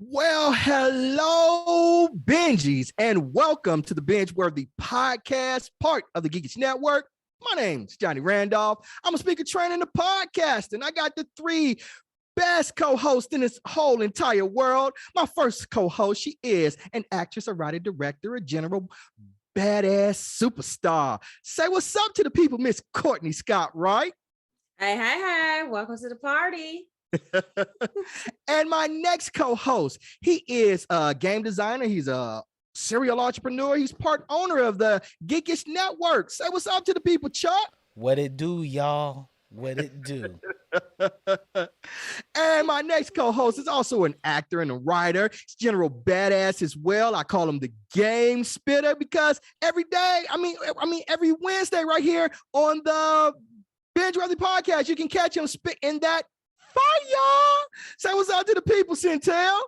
Well, hello, Benjies, and welcome to the BingeWorthy podcast, part of the Geekish Network. My name's Johnny Randolph. I'm a speaker trainer in the podcast, and I got the three best co-host in this whole entire world. My first co-host, she is an actress, a writer, director, a general badass superstar. Say what's up to the people, Miss Courtney Scott, right? Hey, welcome to the party. And my next co-host, he is a game designer. He's a serial entrepreneur. He's part owner of the Geekish Network. Say what's up to the people, Chuck. What it do, y'all? What it do? And my next co-host is also an actor and a writer. He's general badass as well. I call him the game spitter because every day, every Wednesday right here on the BingeWorthy podcast, you can catch him spitting that fire. Say what's up to the people, Centel.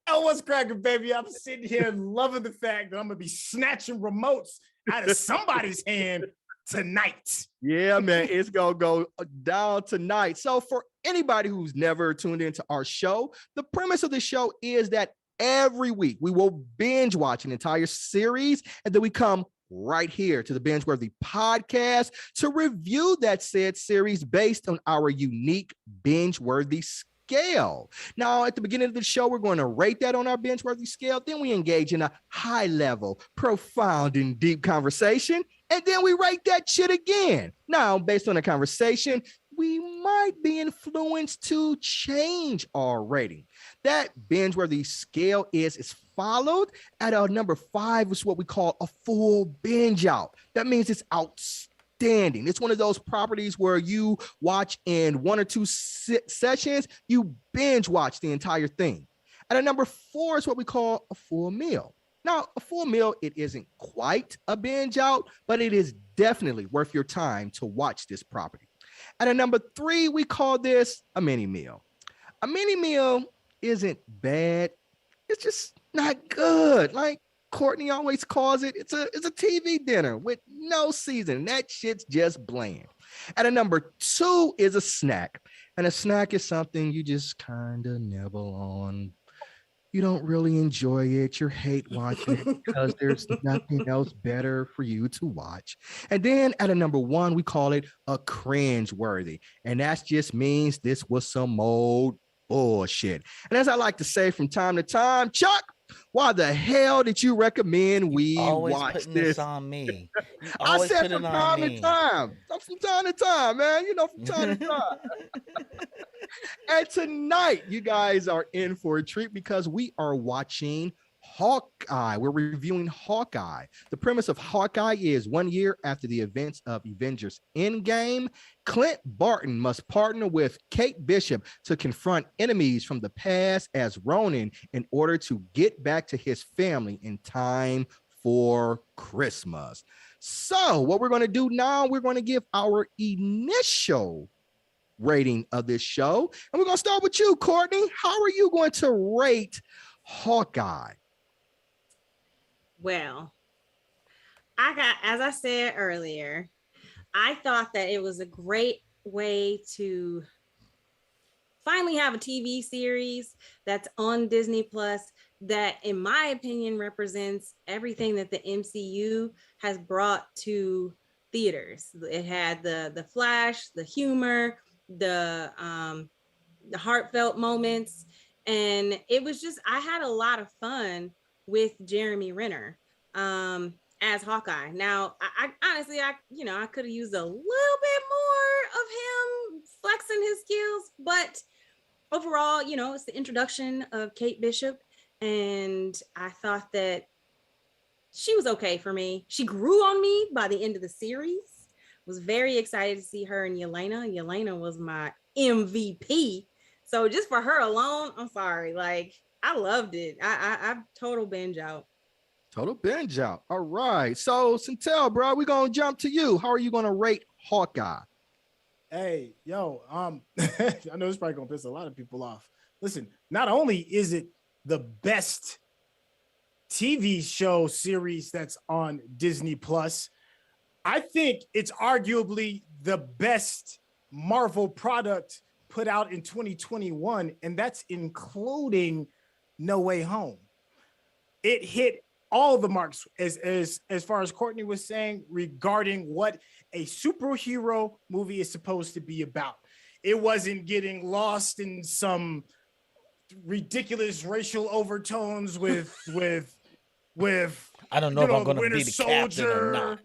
Oh, what's cracking, baby? I'm sitting here loving the fact that I'm gonna be snatching remotes out of somebody's hand tonight. Yeah, man, it's gonna go down tonight. So for anybody who's never tuned into our show, the premise of the show is that every week we will binge watch an entire series, and then we come right here to the BingeWorthy podcast to review that said series based on our unique BingeWorthy scale. Now, at the beginning of the show, we're going to rate that on our BingeWorthy scale. Then we engage in a high level, profound, and deep conversation. And then we rate that shit again. Now, based on the conversation, we might be influenced to change our rating. That BingeWorthy scale is followed at our number 5, is what we call a full binge out. That means it's outstanding. It's one of those properties where you watch in 1 or 2 sessions, you binge watch the entire thing. At a number 4 is what we call a full meal. Now, a full meal, it isn't quite a binge out, but it is definitely worth your time to watch this property. At a number 3, we call this a mini meal. A mini meal isn't bad. It's just not good. Like Courtney always calls it, it's a TV dinner with no seasoning. That shit's just bland. At a number 2 is a snack. And a snack is something you just kind of nibble on. You don't really enjoy it. You hate watching it because there's nothing else better for you to watch. And then at a number 1, we call it a cringe worthy. And that just means this was some old bullshit. And as I like to say from time to time, Chuck, why the hell did you recommend we watch this on me? I said from time to time. From time to time, man. You know, from time to time. And tonight, you guys are in for a treat because we are watching Hawkeye. We're reviewing Hawkeye. The premise of Hawkeye is 1 year after the events of Avengers Endgame, Clint Barton must partner with Kate Bishop to confront enemies from the past as Ronin in order to get back to his family in time for Christmas. So what we're going to do now, we're going to give our initial rating of this show. And we're going to start with you, Courtney. How are you going to rate Hawkeye? Well, as I said earlier, I thought that it was a great way to finally have a TV series that's on Disney Plus that, in my opinion, represents everything that the MCU has brought to theaters. It had the flash, the humor, the heartfelt moments, and it was just, I had a lot of fun with Jeremy Renner as Hawkeye. Now, I honestly, I could have used a little bit more of him flexing his skills, but overall, it's the introduction of Kate Bishop, and I thought that she was okay for me. She grew on me by the end of the series. Was very excited to see her and Yelena. Yelena was my MVP. So just for her alone, I'm sorry. Like, I loved it. I total binge out. Total binge out. All right. So, Centel, bro, we're going to jump to you. How are you going to rate Hawkeye? Hey, yo, I know it's probably going to piss a lot of people off. Listen, not only is it the best TV show series that's on Disney Plus, I think it's arguably the best Marvel product put out in 2021, and that's including No Way Home. It hit all the marks as far as Courtney was saying regarding what a superhero movie is supposed to be about. It wasn't getting lost in some ridiculous racial overtones with I don't know if I'm the gonna Winter be the captain or not.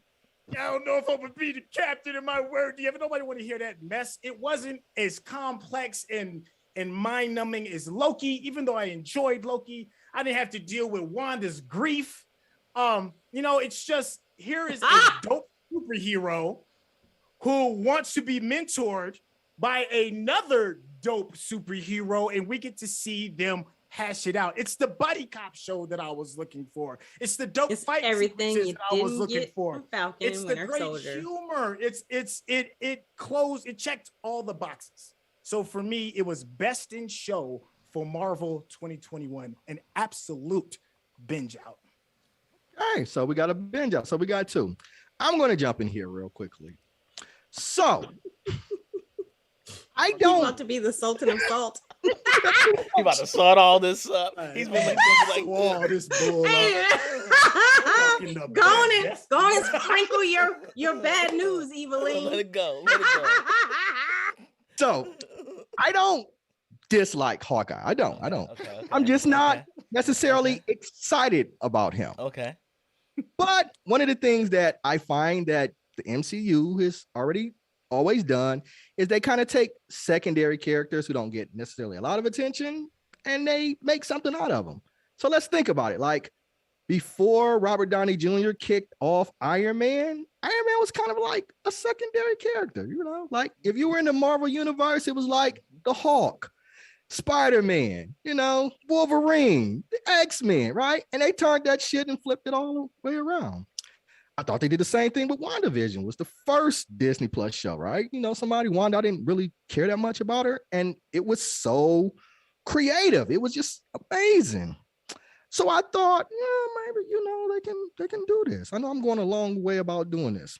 I don't know if I'm gonna be the captain in my word. Nobody want to hear that mess. It wasn't as complex and mind-numbing as Loki, even though I enjoyed Loki. I didn't have to deal with Wanda's grief. It's just here is a dope superhero who wants to be mentored by another dope superhero, and we get to see them hash it out. It's the buddy cop show that I was looking for. It's the dope fight everything you that I was looking for. Falcon it's and the Winter great Soldier. humor. It checked all the boxes. So for me, it was best in show for Marvel 2021, an absolute binge out. Okay, so we got a binge out. So we got two. I'm going to jump in here real quickly. So I He's don't about to be the Sultan of Salt. He about to sort all this up. He's been like all this bull. Go on and sprinkle your bad news, Eveline. Let it go. Let it go. So I don't dislike Hawkeye. I don't. Okay. I'm just not necessarily excited about him. Okay. But one of the things that I find that the MCU has always done is they kind of take secondary characters who don't get necessarily a lot of attention and they make something out of them. So let's think about it. Like before Robert Downey Jr. kicked off Iron Man was kind of like a secondary character, like if you were in the Marvel universe, it was like the Hulk, Spider-Man, Wolverine, the X-Men, right? And they turned that shit and flipped it all the way around. I thought they did the same thing with WandaVision. Was the first Disney Plus show, right? Wanda, I didn't really care that much about her, and it was so creative. It was just amazing. So I thought, maybe they can do this. I know I'm going a long way about doing this.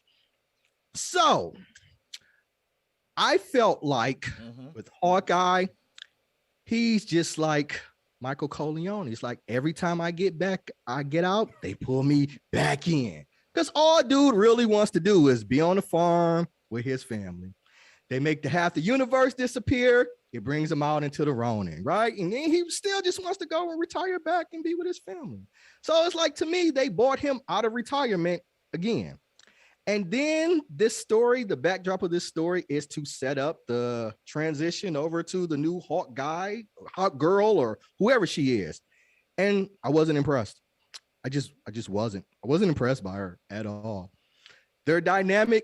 So I felt like with Hawkeye, he's just like Michael Corleone. It's like every time I get out, they pull me back in. Because all dude really wants to do is be on the farm with his family. They make half the universe disappear. It brings him out into the Ronin, right? And then he still just wants to go and retire back and be with his family. So it's like, to me, they bought him out of retirement again. And then this story, the backdrop of this story is to set up the transition over to the new Hawk girl, or whoever she is. And I wasn't impressed. I just wasn't. I wasn't impressed by her at all. Their dynamic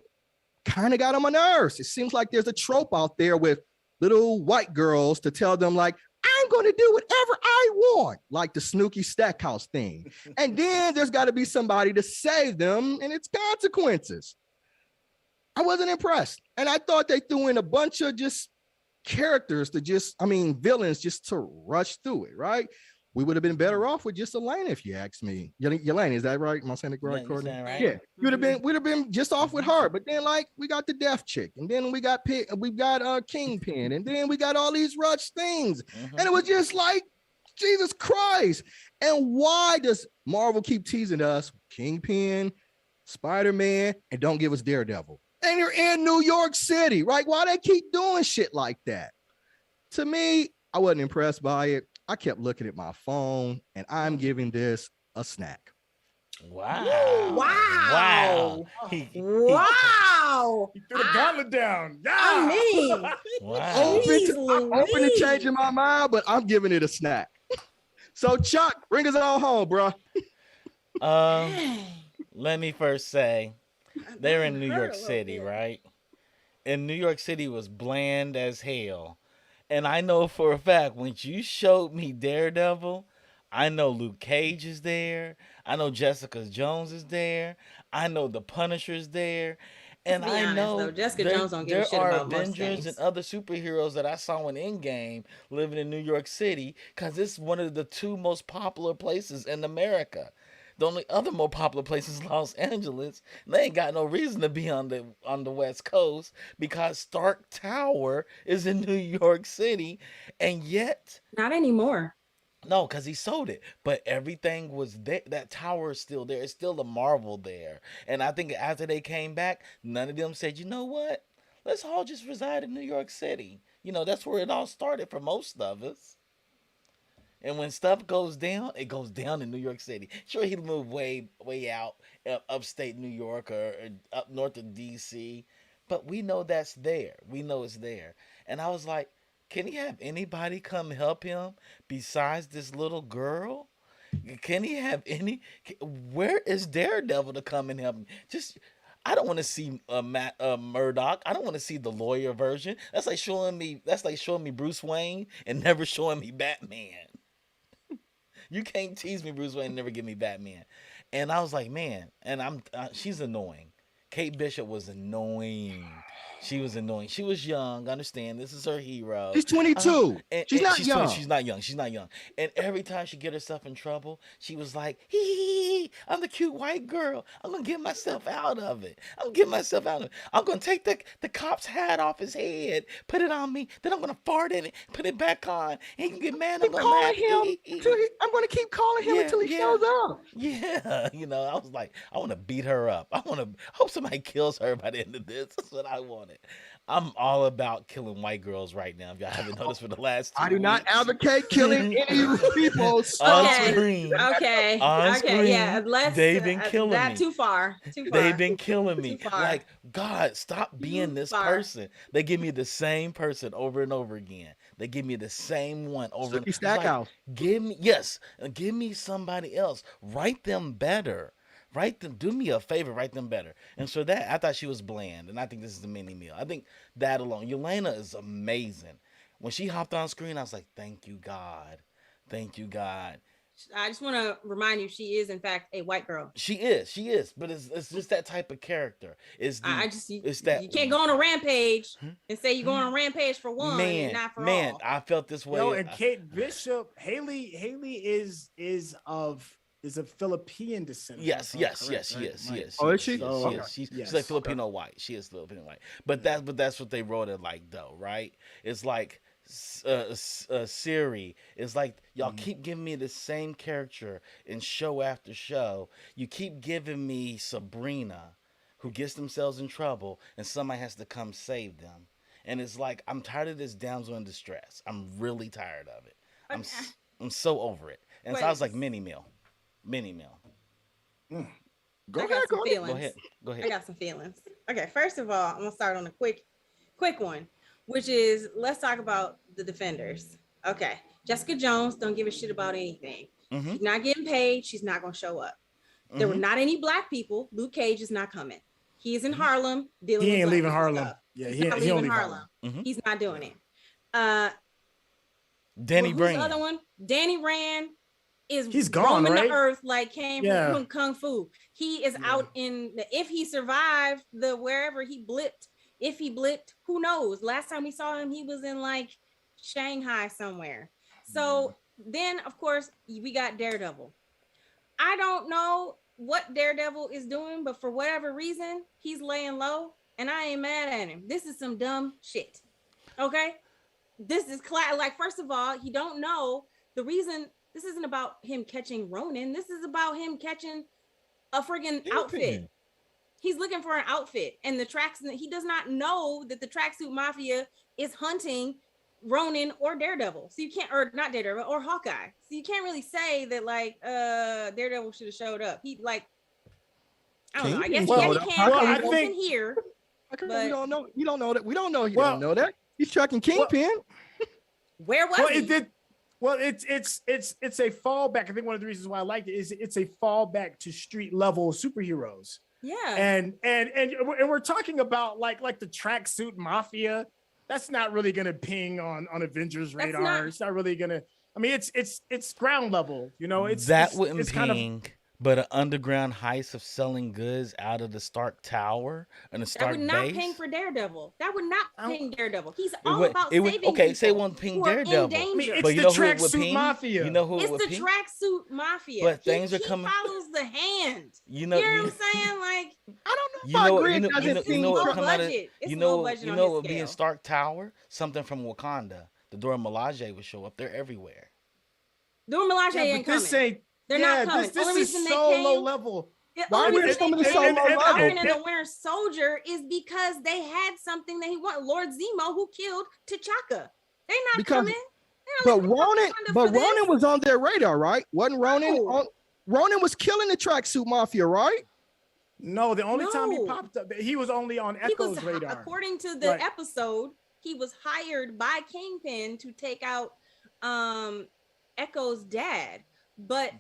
kind of got on my nerves. It seems like there's a trope out there with little white girls to tell them like, I'm going to do whatever I want, like the Snooki Stackhouse thing. And then there's got to be somebody to save them and its consequences. I wasn't impressed. And I thought they threw in a bunch of just characters villains just to rush through it, right? We would have been better off with just Elena, if you ask me. Yelena, is that right? Am I saying it right, Courtney? Right. Yeah, we'd have been just off with her. But then, we got the deaf chick, and then we got Kingpin, and then we got all these rush things, and it was just like, Jesus Christ! And why does Marvel keep teasing us Kingpin, Spider-Man, and don't give us Daredevil? And you're in New York City, right? Why they keep doing shit like that? To me, I wasn't impressed by it. I kept looking at my phone, and I'm giving this a snack. Wow. Wow. He threw the gauntlet down. Yeah. I mean, I'm open to changing my mind, but I'm giving it a snack. So, Chuck, bring us all home, bro. Let me first say, they're in New York City, right? And New York City was bland as hell. And I know for a fact, when you showed me Daredevil, I know Luke Cage is there. I know Jessica Jones is there. I know the Punisher's there. And I know Jessica Jones don't give a shit about Avengers and other superheroes that I saw in Endgame living in New York City, because it's one of the two most popular places in America. The only other more popular place is Los Angeles. They ain't got no reason to be on the West Coast because Stark Tower is in New York City, and yet not anymore. No, because he sold it, but everything was there. That tower is still there. It's still a marvel there. And I think after they came back, none of them said, you know what? Let's all just reside in New York City. That's where it all started for most of us. And when stuff goes down, it goes down in New York City. Sure, he moved way out, upstate New York or up north of D.C., but we know that's there. We know it's there. And I was like, can he have anybody come help him besides this little girl? Can he have any? Where is Daredevil to come and help him? Just, I don't want to see Murdoch. I don't want to see the lawyer version. That's like showing me. That's like showing me Bruce Wayne and never showing me Batman. You can't tease me, Bruce Wayne, and never give me Batman. And I was like, man, and she's annoying. Kate Bishop was annoying. She was annoying. She was young. Understand, this is her hero. She's 22. She's not young. She's not young. She's not young. And every time she get herself in trouble, she was like, hee, I'm the cute white girl. I'm gonna get myself out of it. I'm gonna take the cop's hat off his head, put it on me, then I'm gonna fart in it, put it back on. And he can get mad. I'm gonna laugh. I'm gonna keep calling him until he shows up. Yeah, I was like, I want to beat her up. I hope somebody kills her by the end of this. That's what I wanted. I'm all about killing white girls right now. If y'all haven't noticed for the last 2 I do not advocate killing any people on screen. Okay. On screen. Yeah. They've been killing me. Too far. They've been killing me. Too far. Like, God, stop being this person. They give me the same person over and over again. They give me the same one over and over. Stackhouse. Give me somebody else. Write them better. Do me a favor, write them better. And so that, I thought she was bland, and I think this is the mini meal. I think that alone. Yelena is amazing. When she hopped on screen, I was like, thank you, God. Thank you, God. I just want to remind you, she is in fact a white girl. She is, but it's just that type of character. It's that you can't go on a rampage and say you're going on a rampage for one and not for all. I felt this way. And Kate Bishop, Haley is of Philippine descent. Yes, she is. Oh, is she? She's like Filipino white. She is Filipino white. But that's what they wrote it like, though, right? It's like Siri. It's like y'all keep giving me the same character in show after show. You keep giving me Sabrina, who gets themselves in trouble, and somebody has to come save them. And it's like, I'm tired of this damsel in distress. I'm really tired of it. I'm so over it. And so I was like, mini meal. Go ahead. I got some feelings. Okay, first of all, I'm gonna start on a quick one, which is, let's talk about the Defenders. Okay, Jessica Jones don't give a shit about anything. Mm-hmm. She's not getting paid. She's not gonna show up. There were not any black people. Luke Cage is not coming. He's in Harlem dealing. He with ain't black leaving people Harlem. stuff. Yeah, He's he not ain't leaving leaving Harlem. Mm-hmm. He's not doing it. Danny Who's the Rand. other one? Danny Rand he's gone, roaming right? the earth like came from Kung Fu. He is out in if he survived the wherever he blipped. If he blipped, who knows? Last time we saw him, he was in like Shanghai somewhere. So then, of course, we got Daredevil. I don't know what Daredevil is doing, but for whatever reason, he's laying low, and I ain't mad at him. This is some dumb shit. Okay, this is like, first of all, he don't know the reason. This isn't about him catching Ronin. This is about him catching a friggin' outfit. He's looking for an outfit, and he does not know that the tracksuit mafia is hunting Ronin or Daredevil. So you can't, or not Daredevil, or Hawkeye. So you can't really say that like Daredevil should have showed up. He like, I don't know. I guess he can't come in here. We don't know. You don't know that. We don't know. You don't know that. He's tracking Kingpin. Where was he? It's a fallback. I think one of the reasons why I liked it is it's a fallback to street level superheroes. Yeah. And we're talking about like the tracksuit mafia. That's not really gonna ping on Avengers radar. It's not really gonna. I mean, it's ground level. Wouldn't ping. But an underground heist of selling goods out of the Stark Tower and the Stark base. That would not ping for Daredevil. That would not ping Daredevil. He's all about saving people. Okay, say it won't ping Daredevil. I mean, it's the tracksuit mafia. You know who it's it would ping? the tracksuit mafia. But things are coming. He follows the hand. You know what I'm saying? Like, I don't know. You know what would be in Stark Tower? Something from Wakanda. The Dora Milaje would show up. They're everywhere. Dora Milaje Yeah, ain't but this coming. ain't. They're Yeah, not coming. this Only is reason so they came, low level. Why only are we reason assuming they it's so came low for level? Falcon and the Winter Soldier is because they had something that he wanted. Lord Zemo, who killed T'Chaka. They're not Because- coming. But Ronan was on their radar, right? Wasn't Ronan No. on? Ronan was killing the tracksuit mafia, right? No, the only time he No. popped up, he was only on He was, Echo's radar. according to the Right. episode, he was hired by Kingpin to take out Echo's dad. But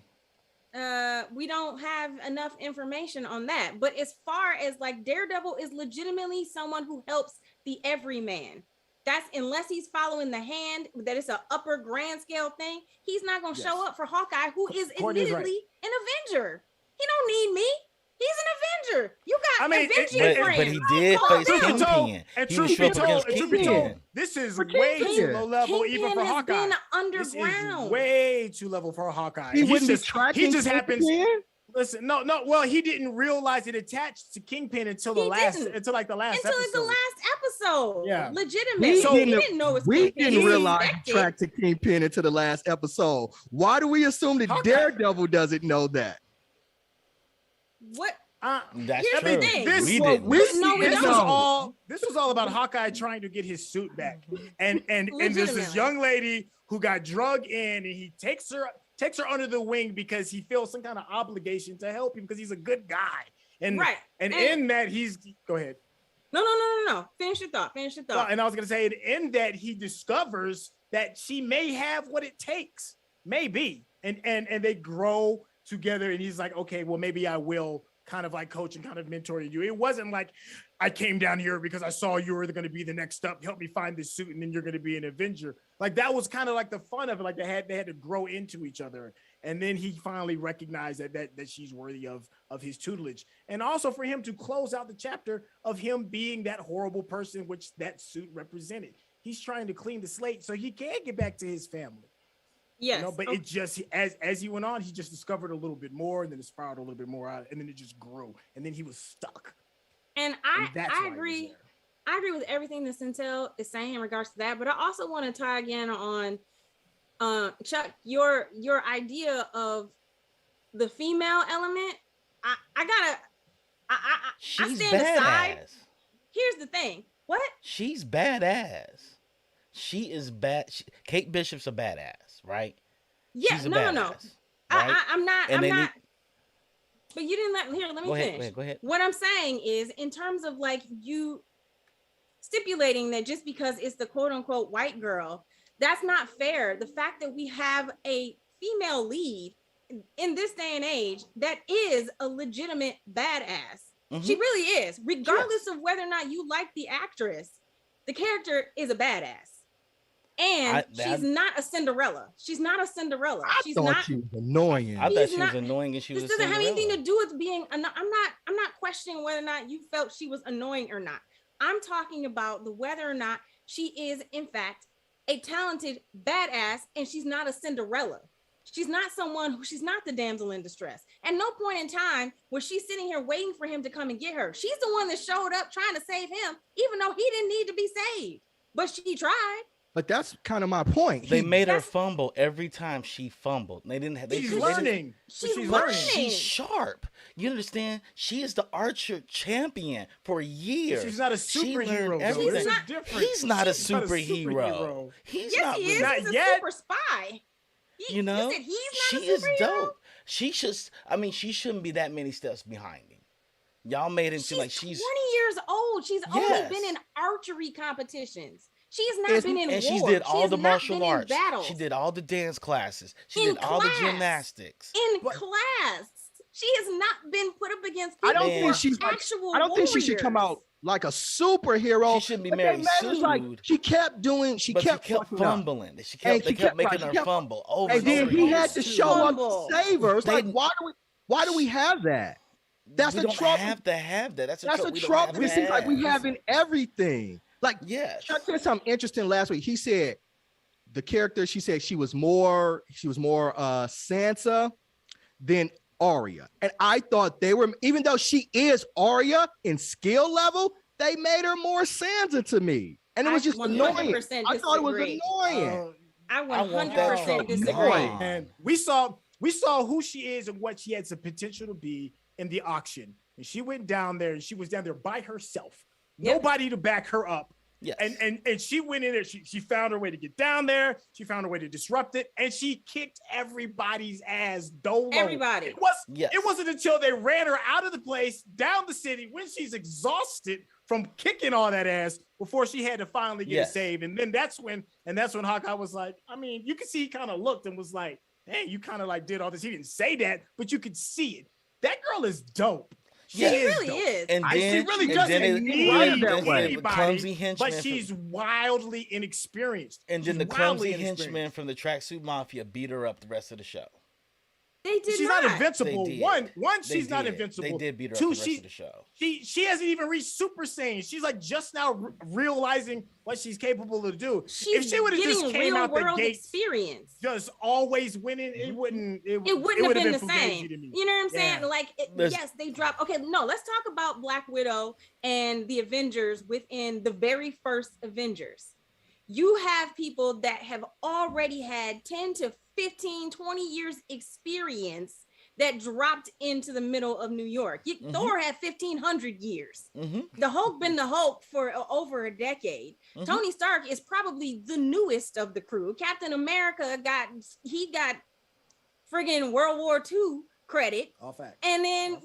we don't have enough information on that. But as far as like Daredevil is legitimately someone who helps the everyman. That's unless he's following the hand, that it's an upper grand scale thing. He's not going to show up for Hawkeye, who is Courtney's admittedly an Avenger. He don't need me. He's an Avenger. You got avenging friends. But he did face Kingpin. He was up against Kingpin. This is For way Kingpin. too low level, Kingpin even for has Hawkeye. been This underground. is way too level for Hawkeye. He He's wouldn't be just, tracking he just happens. Kingpin? Listen, no. Well, he didn't realize it attached to Kingpin until the He last, didn't. until like the last Until episode. the last episode. Yeah. Legitimately. We He didn't know it was we Kingpin. didn't He realize suspected. he tracked to Kingpin into the last episode. Why do we assume that Hawkeye. Daredevil doesn't know that? What? That's Here's true. the thing. This, We Well, didn't. No, we this don't. was all. This was all about Hawkeye trying to get his suit back, and there's this Legitimately. young lady who got drug in, and he takes her under the wing because he feels some kind of obligation to help him because he's a good guy, and Right. and And- in that he's go ahead. No. Finish your thought. Well, and I was gonna say, in that he discovers that she may have what it takes, maybe, and they grow together, and he's like, okay, well, maybe I will kind of like coach and kind of mentor you. It wasn't like I came down here because I saw you were going to be the next step, help me find this suit, and then you're going to be an Avenger. Like that was kind of like the fun of it. Like they had to grow into each other, and then he finally recognized that she's worthy of his tutelage, and also for him to close out the chapter of him being that horrible person which that suit represented. He's trying to clean the slate so he can get back to his family. Yes. You know, but it just as he went on, he just discovered a little bit more, and then it spiraled a little bit more out, and then it just grew, and then he was stuck. And that's why I he was agree. there. I agree with everything that Centel is saying in regards to that, but I also want to tie again on Chuck, your idea of the female element. I She's stand aside. badass. Here's the thing. What? She's badass. She is bad. Kate Bishop's a badass, right? Yeah, She's a no. badass, right? I'm not. And I'm they not. But you didn't let me Go finish. ahead. Go ahead. What I'm saying is, in terms of like you stipulating that just because it's the quote unquote white girl, that's not fair. The fact that we have a female lead in this day and age that is a legitimate badass. Mhm. She really is, regardless of whether or not you like the actress. The character is a badass. And she's not a Cinderella. She's not a Cinderella. I thought she was annoying. I thought she was not- annoying and she was This a doesn't have anything to Cinderella. do with being. I'm not questioning whether or not you felt she was annoying or not. I'm talking about the whether or not she is in fact a talented badass, and she's not a Cinderella. She's not she's not the damsel in distress. At no point in time was she sitting here waiting for him to come and get her. She's the one that showed up trying to save him, even though he didn't need to be saved. But she tried. But that's kind of my point. They made her fumble every time she fumbled. They didn't have. She's learning. She's But learning. she's sharp. You understand? She is the archer champion for years. She's not a She superhero. learned though. everything. There's a not- difference. He's not a She's not superhero. He's Yes, not. he really- is. Not He's a yet. super spy. You know, you said he's she not a is superhero? dope. She should. I mean, she shouldn't be that many steps behind him. Y'all made him She's seem like 20 she's. years old. She's only Yes. been in archery competitions. She's not It's- been in And war. she did all has the not martial been in arts. battles. She did all the dance classes. She In did all the class. gymnastics. in But- class. She has not been put up against I don't people Man. who think are she's like, actual I don't think she should come warriors. out like a superhero. She shouldn't be But Mary that matters, like, Sued. she kept doing. She But kept she kept fucking up. fumbling. They And kept she kept- making right, she her kept- fumble over And then over he again. had to Too. show up Fumble. to save her. It's They- like, why do we have that? That's we a don't trope. have to have that. That's a That's trope. a we don't trope. have to It seems like we have. have in everything. Like Yes. Chuck said something interesting last week. He said the character. She said she was more Sansa than Arya, and I thought they were, even though she is Arya in skill level, they made her more Sansa to me, and it was just annoying. 100% I thought it was disagree. annoying. I want that 100% truck disagree. gone. And we saw who she is and what she had the potential to be in the auction. And she went down there and she was down there by herself. Yep. Nobody to back her up. Yes. And she went in there. She found her way to get down there. She found her way to disrupt it, and she kicked everybody's ass. Dolo. Everybody. It wasn't until they ran her out of the place, down the city, when she's exhausted from kicking all that ass, before she had to finally get saved. And then that's when Hawkeye was like, I mean, you could see he kind of looked and was like, hey, you kind of like did all this. He didn't say that, but you could see it. That girl is dope. She really dope. is. And then, she really doesn't need anybody, but she's wildly inexperienced. And then the clumsy henchman from the Tracksuit Mafia beat her up the rest of the show. They did She's not invincible. One, she's not invincible. They did beat her up Two, the rest of the show. She hasn't even reached Super Saiyan. She's like just now realizing what she's capable of do. If she would have just came out the gate, experience, just always winning, it wouldn't have been the same. You know what I'm saying? Like, yes, they dropped. Okay, no, let's talk about Black Widow and the Avengers within the very first Avengers. You have people that have already had 10 to 15, 20 years experience that dropped into the middle of New York. Thor had 1,500 years. The Hulk been the Hulk for over a decade. Tony Stark is probably the newest of the crew. Captain America got friggin' World War II credit. All facts. And then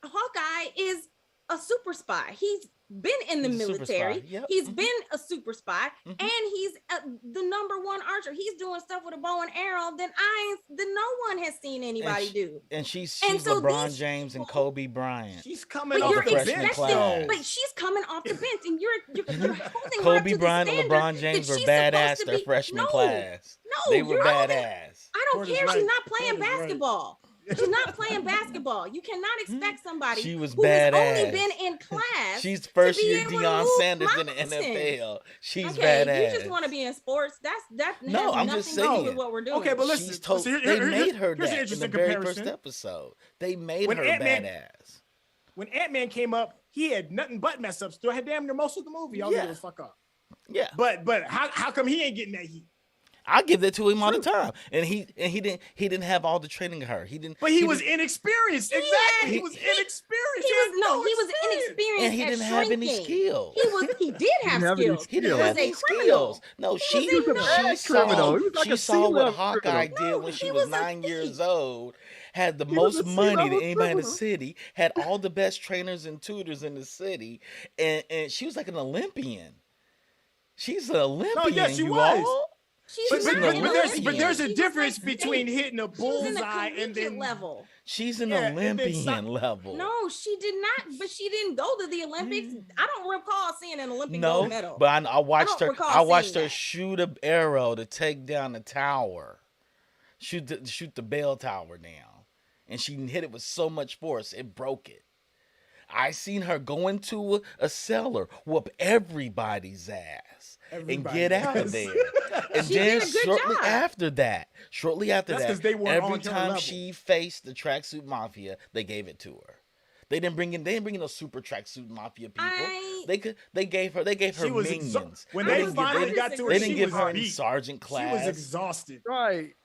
Hawkeye is a super spy. He's been in the military. He's been a super spy, and he's the #1 archer. He's doing stuff with a bow and arrow that no one has seen anybody do. And she's LeBron James and Kobe Bryant. She's coming off the bench, but she's coming off the bench, and you're holding Kobe Bryant and LeBron James were badass their freshman class. No, they were badass. I don't care. She's not playing basketball. She's not playing basketball. You cannot expect somebody who has badass. only been in class. She's first year Deion Sanders in the NFL. She's badass. You just want to be in sports. No, I'm just saying. With what we're doing. Okay, but listen, they made her that in the very first episode. They made her badass. When Ant-Man came up, he had nothing but mess ups. I had damn near most of the movie. Y'all give a fuck up. Yeah. But how come he ain't getting that heat? I give that to him all the time, and he didn't have all the training of her. But he was inexperienced. Exactly, he was inexperienced. He was inexperienced, and he didn't have any skills. He did have skills. He didn't have any skills. No, she saw what Hawkeye did when she was 9 years old. Had the most money than anybody in the city. Had all the best trainers and tutors in the city, and she was like an Olympian. She's an Olympian. No, yes, she was. All? But there's a difference between hitting a bullseye and then level. She's an Olympian level. No, she did not. But she didn't go to the Olympics. I don't recall seeing an Olympic gold medal. But I watched her. I watched her shoot an arrow to take down the tower, shoot the bell tower down, and she hit it with so much force it broke it. I seen her go into a cellar, whoop everybody's ass, and get out of there. And then shortly after that, every time she faced the Tracksuit Mafia, they gave it to her. They didn't bring in no super Tracksuit Mafia people. They gave her minions. When they finally got to her, they didn't give her any sergeant class. She was exhausted. Right.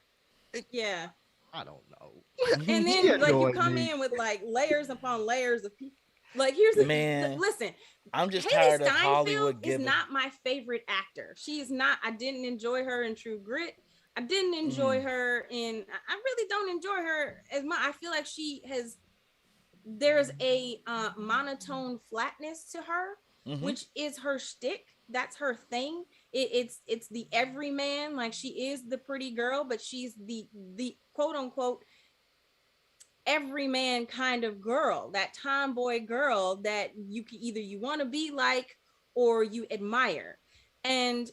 Yeah. I don't know. And then like you come in with like layers upon layers of people. Like here's the man. Listen, I'm just Haley tired of Hollywood is not my favorite actor. She is not. I didn't enjoy her in True Grit. I didn't enjoy her in. I really don't enjoy her as much. I feel like there's a monotone flatness to her, which is her shtick. That's her thing. It's the everyman. Like she is the pretty girl, but she's the quote unquote everyman kind of girl, that tomboy girl that you want to be like or you admire. And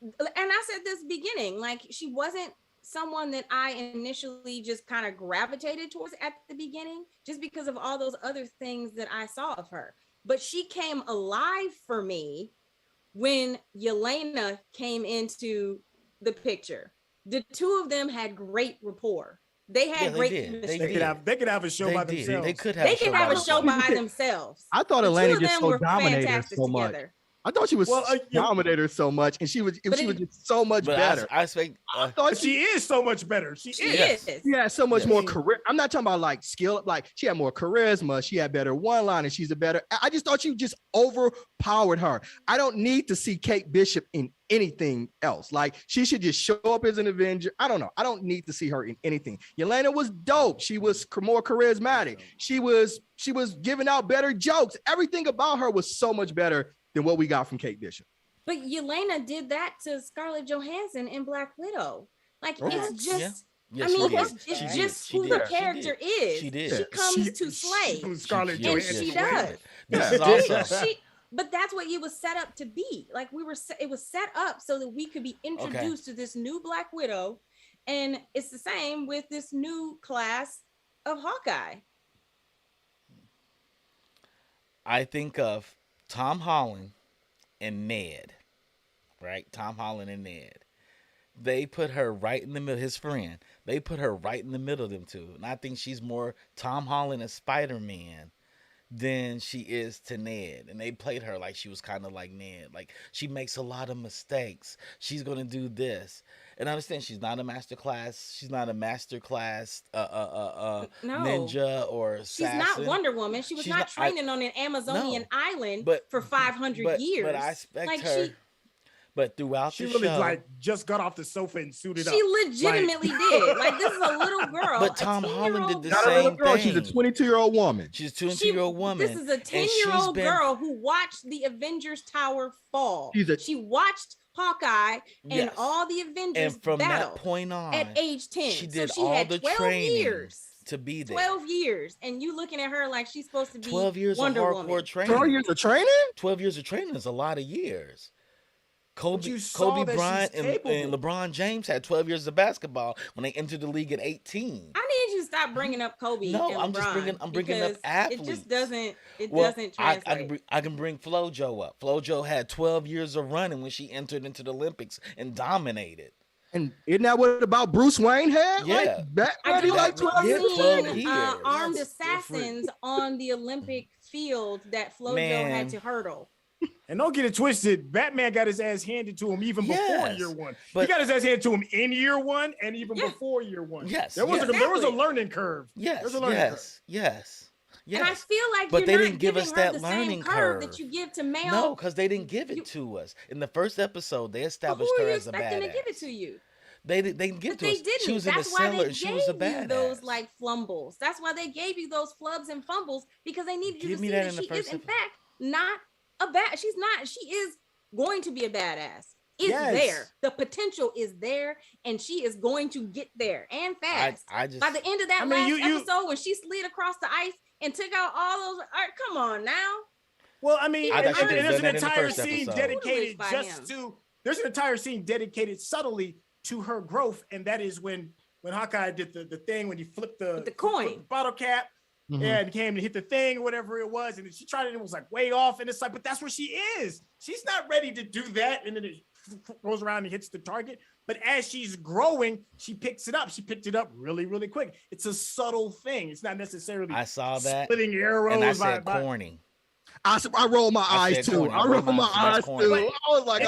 I said this beginning, like she wasn't someone that I initially just kind of gravitated towards at the beginning, just because of all those other things that I saw of her. But she came alive for me when Yelena came into the picture. The two of them had great rapport. They had great chemistry. They could have a show by themselves. They could have a show by themselves. I thought Atlanta just so dominated her so much. Together. I thought she was Dominator so much, and she was just so much better. I expect. I thought she is so much better. She is. She had so much more career. I'm not talking about like skill. Like she had more charisma. She had better one-liners. She's a better. I just thought you just overpowered her. I don't need to see Kate Bishop in anything else. Like she should just show up as an Avenger. I don't know. I don't need to see her in anything. Yelena was dope. She was more charismatic. She was giving out better jokes. Everything about her was so much better than what we got from Kate Bishop. But Yelena did that to Scarlett Johansson in Black Widow. Like it's just, I mean, it's just who the character is. She did. She comes to slay, Scarlett and Johansson. she does. This is awesome. But that's what it was set up to be. Like it was set up so that we could be introduced to this new Black Widow, and it's the same with this new class of Hawkeye. I think of Tom Holland and Ned, right? Tom Holland and Ned. They put her right in the middle, his friend. They put her right in the middle of them two. And I think she's more Tom Holland as Spider-Man than she is to Ned. And they played her like she was kind of like Ned. Like she makes a lot of mistakes. She's going to do this. And I understand she's not a master class. She's not a master class ninja or assassin. She's not Wonder Woman. She was not training on an Amazonian island for 500 years. But I expect her. But throughout she the really show, like just got off the sofa and suited up. She legitimately did. Like this is a little girl. But Tom Holland did the Not same a little girl. thing. She's a 22-year-old woman. She's a 22-year-old woman. This is a 10-year-old girl who watched the Avengers Tower fall. She watched Hawkeye and all the Avengers and from battle that point on, at age 10. she did she all had the 12 training years to be there. 12 years, and you looking at her like she's supposed to be 12 years Wonder of hardcore Woman. training. 12 years of training? 12 years of training is a lot of years. Kobe Bryant and LeBron James had 12 years of basketball when they entered the league at 18. I need you to stop bringing up Kobe. No, and I'm just bringing up athletes. It just doesn't. Doesn't translate. I can bring FloJo up. FloJo had 12 years of running when she entered into the Olympics and dominated. And isn't that what about Bruce Wayne had? Yeah, I do like 12 years. Armed assassins on the Olympic field that FloJo had to hurdle. And don't get it twisted. Batman got his ass handed to him even before year one. He got his ass handed to him in year one and even before year one. Yes, there was a learning curve. Yes, there's a learning curve. Yes. And I feel like but you're they not didn't give us that the learning same curve that you give to male. No, because they didn't give it to us. In the first episode, they established her as a badass. Who are you expecting to give it to you? They didn't give it to us. Didn't. She was in the cellar and she was a badass. Those like flumbles. That's why they gave you those flubs and fumbles, because they needed you to see that she is in fact not a bad. She's not. She is going to be a badass. It's there. The potential is there, and she is going to get there and fast. By the end of that last episode, when she slid across the ice and took out all those, come on now. Well, I mean, there's an entire scene dedicated there's an entire scene dedicated subtly to her growth, and that is when Hawkeye did the thing when he flipped the coin bottle cap. Mm-hmm. Yeah, and came to hit the thing or whatever it was, and she tried it and it was like way off, and it's like, but that's where she is. She's not ready to do that, and then it goes around and hits the target. But as she's growing, she picks it up. She picked it up really, really quick. It's a subtle thing. It's not necessarily I saw that splitting arrows. And I said corny. I rolled my eyes too. I rolled my eyes too. I was like,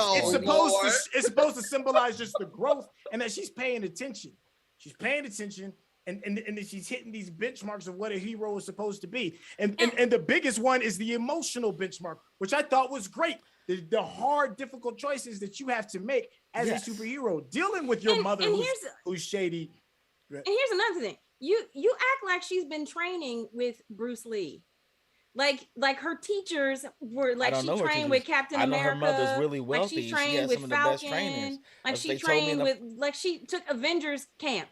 it's supposed to symbolize just the growth and that she's paying attention. She's paying attention. And then she's hitting these benchmarks of what a hero is supposed to be. And the biggest one is the emotional benchmark, which I thought was great. The hard, difficult choices that you have to make as a superhero, dealing with your mother who's shady. And here's another thing. You act like she's been training with Bruce Lee. Like her teachers were like, she trained with Captain America. Her mother's really wealthy. Like she trained with Falcon. Like she trained with, like she took Avengers camp.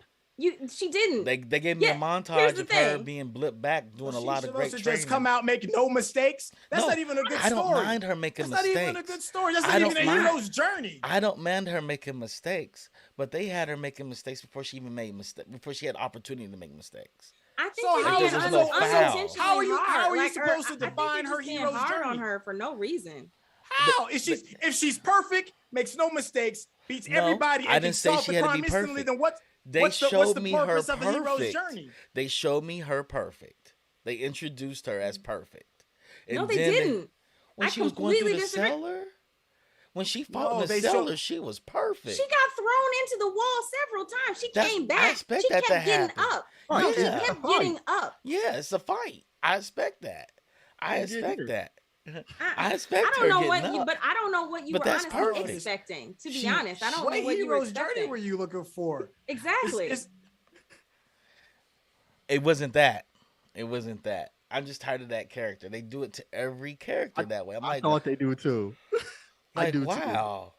She didn't. They gave me a montage of her being blipped back, doing a lot of great training. Just come out, make no mistakes. That's not even a good story. I don't mind her making mistakes. That's not even a good story. That's not even a hero's journey. I don't mind her making mistakes, but they had her making mistakes before she even made mistakes, before she had opportunity to make mistakes. I think how are you supposed to define her hero's journey on her for no reason? How? If she's perfect, makes no mistakes, beats everybody, and can solve the crime instantly, then what? What's the purpose of a hero's journey? They showed me her perfect. They introduced her as perfect. No, they didn't. When she was going through the cellar? When she fought No, in the they cellar, show- she was perfect. She got thrown into the wall several times. She That's- came I back. expect She that to kept getting happen. up. Oh, No, yeah. she It's kept a getting up. Yeah, it's a fight. I expect that. I You get expect hurt. that. I expect I her don't know getting what you, up. but I don't know what you But were that's honestly perfect. expecting. To be She- honest, I don't What know what you were hero's journey expecting. were you looking for? Exactly. It's- It wasn't that. It wasn't that. I'm just tired of that character. They do it to every character that way. I'm I like, thought they do too. I like do too. wow.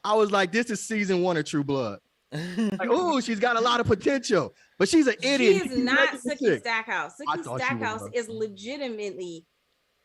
I was like, this is season 1 of True Blood. Like, oh, she's got a lot of potential, but she's an idiot. She is She's not making Sookie sick. Stackhouse. I Sookie thought she Stackhouse was. is legitimately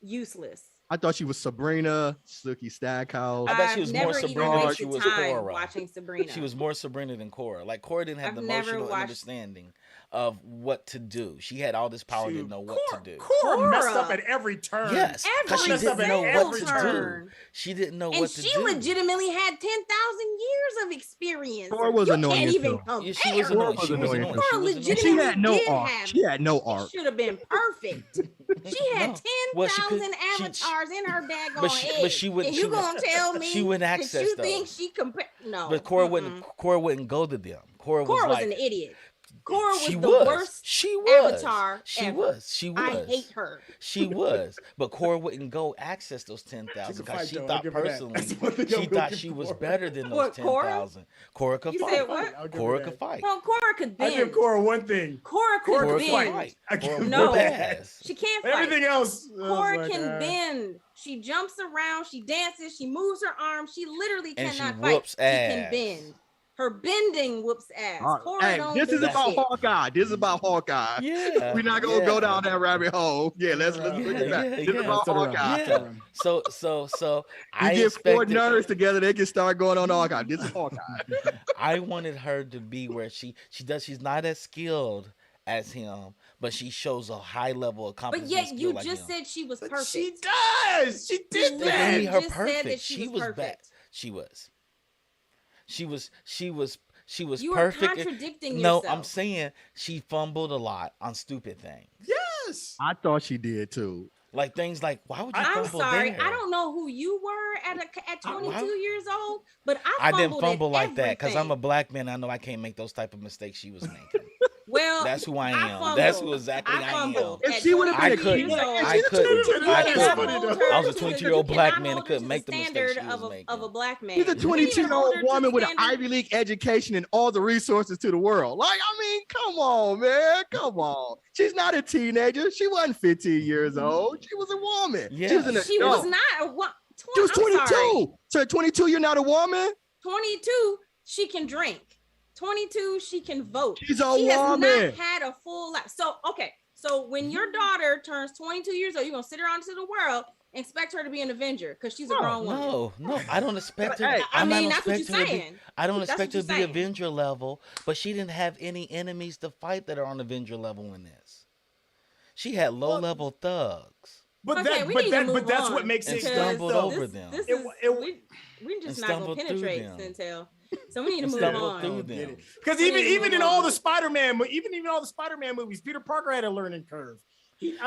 useless. I thought she was Sabrina, Sookie Stackhouse. I bet she I've was more never even Sabrina than she wasted was time Cora. watching Sabrina. She was more Sabrina than Cora. Like Cora didn't have I've the never emotional watched- understanding of what to do. She had all this power, didn't know what to do. Cora messed Cora. up at every turn. Yes, because she Every didn't know single what to do. turn. She didn't know And what to she do. legitimately had 10,000 years of experience. Cora was you annoying can't even too. compare. Yeah, she was Cora annoying. was She was annoying annoying. too. She Cora was legitimately She annoying. had no did arc. have- She had no She arc. should have been perfect. She had No. 10,000 Well, she could- she- avatars in her daggone but head. she wouldn't. And She you wouldn't- gonna tell me she wouldn't that access you think those. she compare? No. But Cora Mm-mm. wouldn't. Cora wouldn't go to them. Cora was Cora was like, an idiot. Cora was she the was. worst She was. avatar She ever. was. She was. I hate her. She was, but Cora wouldn't go access those She 10,000 could because fight, she though. I'll thought give her that. personally That's one thing she I'm thought looking she was for. better than those What, Cora? 10,000. Cora could You fight. said what? I'll give her Cora that. could fight. No, Cora could I give bend. Cora one thing. Cora Cora could Cora could could bend. fight. I Cora give No. her that. badass. She can't fight. Everything else. I was Cora like, can bend. She jumps around. She dances. She moves her arms. She literally And she cannot fight. whoops She can ass. bend. Her bending whoops ass. All right. Cora Hey, don't this do is about shit. Hawkeye. This is about Hawkeye. Yeah. We're not gonna go down that rabbit hole. Yeah, let's look Yeah, at that. yeah, This is yeah. about Turn around. Hawkeye. Yeah. Turn So You I get 4 expected. nerds together, they can start going on Hawkeye. This is Hawkeye. I wanted her to be where she's not as skilled as him, but she shows a high level of But competence. yet and you skill like just him. said she was But perfect. she does. She did You They that. made her just said that perfect. she She was was bad. perfect. She was You are perfect. contradicting No, yourself. I'm saying she fumbled a lot on stupid things. Yes. I thought she did too. Like things like, why would you I'm fumble sorry. there? I don't know who you were at 22 Why- years old, but I fumbled didn't fumble at like that because I'm a everything. black man. I know I can't make those type of mistakes she was making. Well, That's who I I am. That's who fumbled. exactly I am. fumbled. If At she would've been I a 22 couldn't. years old, I you couldn't. cannot I couldn't. hold her I was a to 22-year-old you black cannot man hold that couldn't her make to the standard mistakes she was making. of a black man. She's a You can't even 22-year-old hold her to woman the with an standard- Ivy League education and all the resources to the world. Like, I mean, come on, man. Come on. She's not a teenager. She wasn't 15 years old. She was a woman. She was an Yes. She was adult. not a what? She was I'm sorry. 22. So at 22, you're not a woman? 22, she can drink. 22, she can vote. She's a She has not woman. had a full life. So, okay. So when your daughter turns 22 years old, you're going to sit her out into the world and expect her to be an Avenger because she's a grown woman. No, I don't expect her. Hey, I I'm not mean, that's what expect you're her to be- saying. I don't That's expect her what to you're be saying. Avenger level, but she didn't have any enemies to fight that are on Avenger level in this. She had low level thugs But Okay, that, we but need to that, move but that's on what makes and it because good. stumbled though. over this, them. This It- is, it- we just and not going stumbled to through penetrate them. Centel. So we need to move Stumbled on. through Get them. it. Because We need to even move in all on. the Spider-Man, even all the Spider-Man movies, Peter Parker had a learning curve.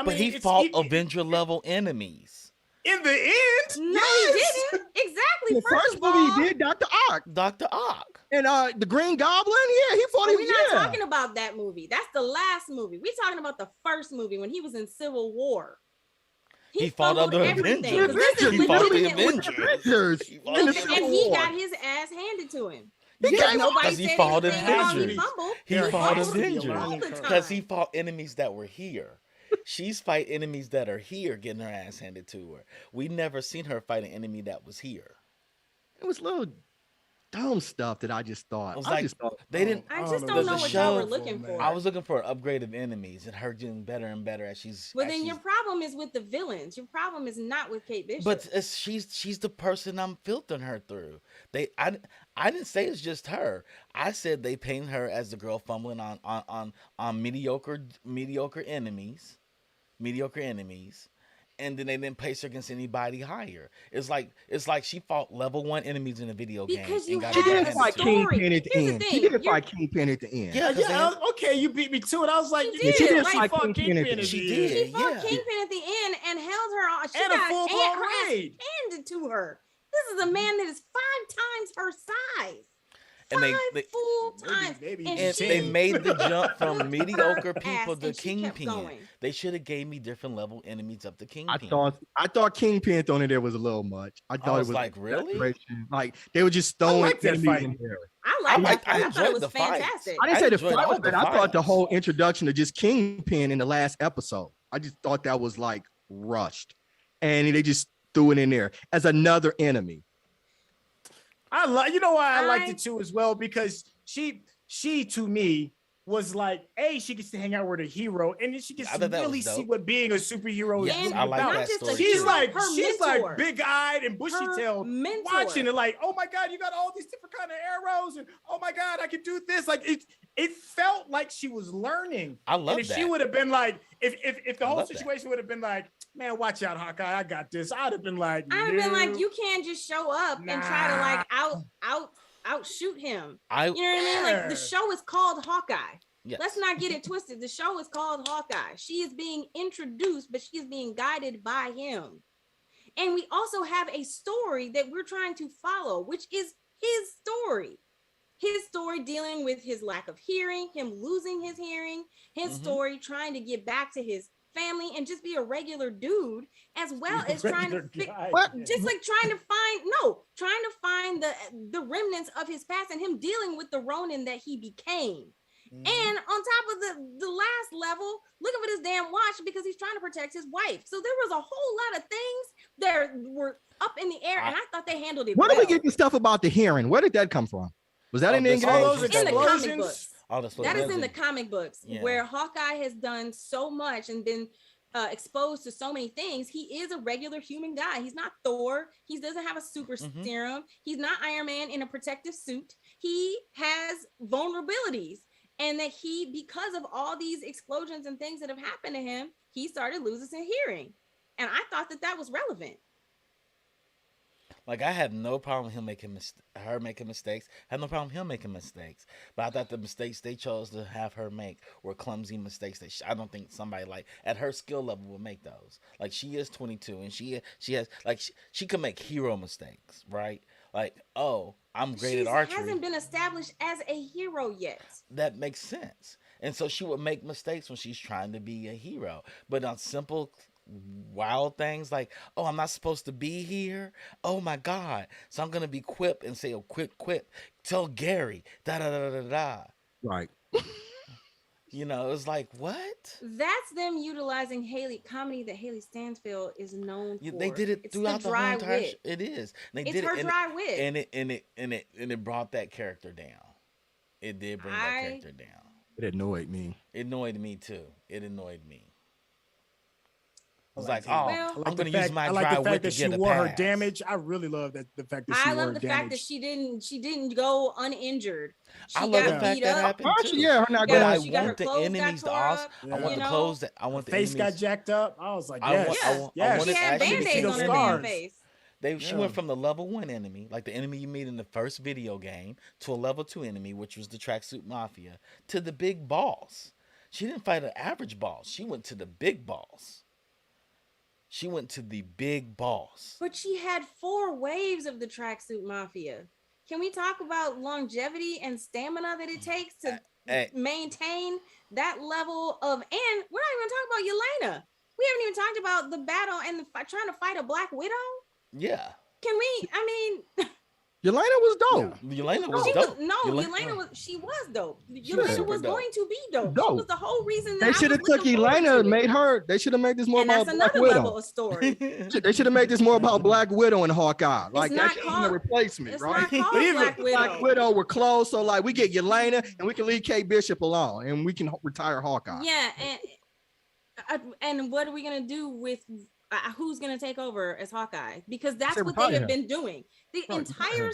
But he fought Avenger level enemies. in the end. No, yes! he didn't. Exactly. The First first of movie all, he did, Dr. Ock. Dr. Ock. And the Green Goblin, yeah, he fought him. we're not Yeah. talking about that movie. That's the last movie. We're talking about the first movie when he was in Civil War. He fought fumbled other everything, Avengers. 'cause this is He fought the legitimately- Avengers. He fought in the the And Civil he War. got his ass handed to him. He Yeah, gave Nobody because he said fought anything about he Avengers. fumbled. He There fought has to be a Avengers learning all the curve. because he time. fought enemies that were here. She's fight enemies that are here, getting her ass handed to her. We never seen her fight an enemy that was here. It was little dumb stuff that I just thought. I was I like, just thought, they didn't. I I just don't don't know. know The what y'all were show- looking for. I was looking for an upgrade of enemies and her getting better and better as she's. Well, as then your she's- problem is with the villains. Your problem is not with Kate Bishop. But she's the person I'm filtering her through. I didn't say it's just her. I said they paint her as the girl fumbling on mediocre enemies, and then they didn't place her against anybody higher. It's like she fought level 1 enemies in a video game. Because you and got she have her did a handed fight to her. story. Kingpin at the Here's the end. She thing, did you're- fight Kingpin at the end. Yeah, 'cause Yeah, okay, you beat me to it. I was like, She yeah, did, she did right? fight Kingpin Kingpin at at the the end. end. She fought yeah. Kingpin at the end and held her on. She And a got full-blown her ass raid. handed to her. This is a man that is 5 times her size. And they Full times. maybe And and she they made the jump from whooped mediocre her people ass, to and she kept Kingpin. going. They should have gave me different level enemies up to Kingpin. I thought Kingpin thrown in there was a little much. I thought was it was like, really? desperation. Like they were just throwing like that enemies fight. in there. I liked I I thought it enjoyed was the fight. fantastic. I didn't say the enjoyed fight all was the bad. I thought the fights. whole introduction to just Kingpin in the last episode. I just thought that was like rushed, and they just threw it in there as another enemy. You know why I liked it too as well, because she to me was like, she gets to hang out with a hero, and then she gets I to thought that really was see dope. what being a superhero Yes, is I like about. that story. She's like mentor. big-eyed and bushy-tailed, mentor. watching it like, oh my God, you got all these different kind of arrows, and oh my God, I can do this. Like it felt like she was learning. I love and if that. she would have been like, if the whole love that. situation would have been like, man, watch out, Hawkeye, I got this. I'd have been like, you can't just show up and try to like outshoot him. You know what I mean? Like the show is called Hawkeye. Yes. Let's not get it twisted. The show is called Hawkeye. She is being introduced, but she is being guided by him. And we also have a story that we're trying to follow, which is his story. His story dealing with his lack of hearing, him losing his hearing, his story trying to get back to his family and just be a regular dude, as well as trying to find the remnants of his past and him dealing with the Ronin that he became. And on top of the last level, look at his damn watch, because he's trying to protect his wife. So there was a whole lot of things that were up in the air, and I thought they handled it Where well. did we get the stuff about the hearing? Where did that come from? Was that in the all those in the comic explosions? books? All the That is in the comic books, Yeah. where Hawkeye has done so much and been exposed to so many things. He is a regular human guy. He's not Thor. He doesn't have a super serum. He's not Iron Man in a protective suit. He has vulnerabilities. And that because of all these explosions and things that have happened to him, he started losing his hearing. And I thought that was relevant. Like, I had no problem him making her making mistakes. I had no problem him making mistakes. But I thought the mistakes they chose to have her make were clumsy mistakes that I don't think somebody like at her skill level would make those. Like, she is 22 and she has like she can make hero mistakes, right? Like, oh, I'm great at archery. She hasn't been established as a hero yet. That makes sense. And so she would make mistakes when she's trying to be a hero. But on simple, wild things like, oh, I'm not supposed to be here. Oh my God. So I'm going to be quip and say, oh, quip. Tell Gary, da-da-da-da-da. Right. You know, it's like, what? That's them utilizing comedy that Haley Stansfield is known for. They did it throughout the whole entire show. It is. It's her dry wit. And it brought that character down. It did bring that character down. It annoyed me. It annoyed me too. It annoyed me. I was like, well, I'm going to use my dry the wit fact to that she get a wore her pass. damage. I really love the fact that she wore her damage. I love the fact that she didn't go uninjured. I love the fact that happened too. Yeah, her not But I going. want the enemies to also. I want the clothes that I want the face got enemies. jacked up. I was like, I yes, want yes. She it had actually to band-aids on her damn scars. face. She went from the level 1 enemy, like the enemy you meet in the first video game, to a level 2 enemy, which was the Tracksuit Mafia, to the big boss. She didn't fight an average boss. She went to the big boss. She went to the big boss. But she had 4 waves of the Tracksuit Mafia. Can we talk about longevity and stamina that it takes to maintain that level of? And we're not even talking about Yelena. We haven't even talked about the battle and trying to fight a Black Widow. Yeah. Can we? I mean, Yelena was dope. Yelena was dope. Yelena was dope. Yelena was going to be dope. She was the whole reason that They should have took Yelena and made her. They should have made this more about Black another Widow. level of story. They should have made this more about Black Widow and Hawkeye. Like not that's called- a replacement, It's right? not called But even Black Widow. Black Widow were close, so like we get Yelena and we can leave Kate Bishop alone, and we can retire Hawkeye. Yeah, and what are we gonna do with? Who's going to take over as Hawkeye? Because that's what they have been doing. The entire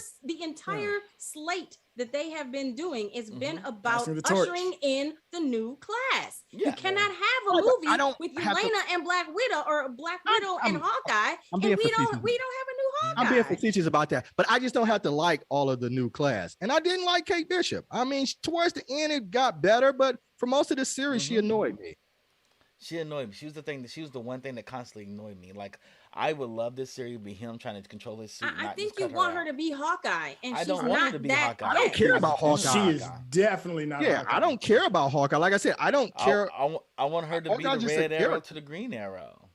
slate that they have been doing has been about ushering in the new class. Yeah. You cannot have a movie with Yelena and Black Widow or Black Widow and Hawkeye, and we don't have a new Hawkeye. I'm being facetious about that, but I just don't have to like all of the new class. And I didn't like Kate Bishop. I mean, towards the end it got better, but for most of the series she annoyed me. She annoyed me. She was the one thing that constantly annoyed me. Like, I would love this series be him trying to control his suit. I think you want her to be Hawkeye, and I she's don't want her not to be that Hawkeye. I don't care about Hawkeye. She is definitely not. Yeah, Hawkeye. I don't care about Hawkeye. Like I said, I don't care. I want her to be Hawkeye's the just a Red Arrow character. to the Green Arrow.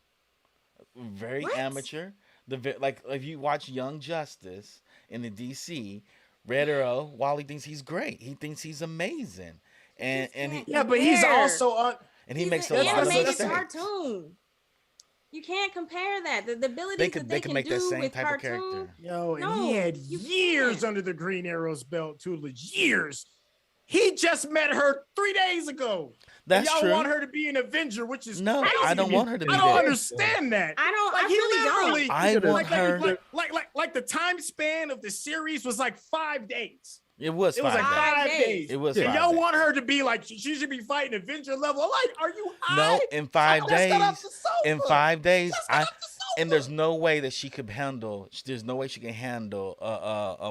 Very What? amateur. Like if you watch Young Justice in the DC, Red Arrow, Wally thinks he's great. He thinks he's amazing, and he Yeah, but he's also and he He's makes an a lot of animated mistakes. cartoon. You can't compare that. The abilities that they can make that do same with type of cartoon. character. Yo, and No, he had you years can't. under the Green Arrow's belt, too. Years. He just met her 3 days ago. That's and y'all true. want her to be an Avenger, which is No, crazy I don't to me. want her to be I don't that. understand that. I He really don't. literally- I want her. Like the time span of the series was like 5 days. It was It was like 5 days. 5 days. It was And 5 y'all days. want her to be like she should be fighting Avenger level. Like, are you high? No, in 5 Just got off days. the sofa. In 5 days, Just got off the sofa. and there's no way that she could handle. There's no way she can handle.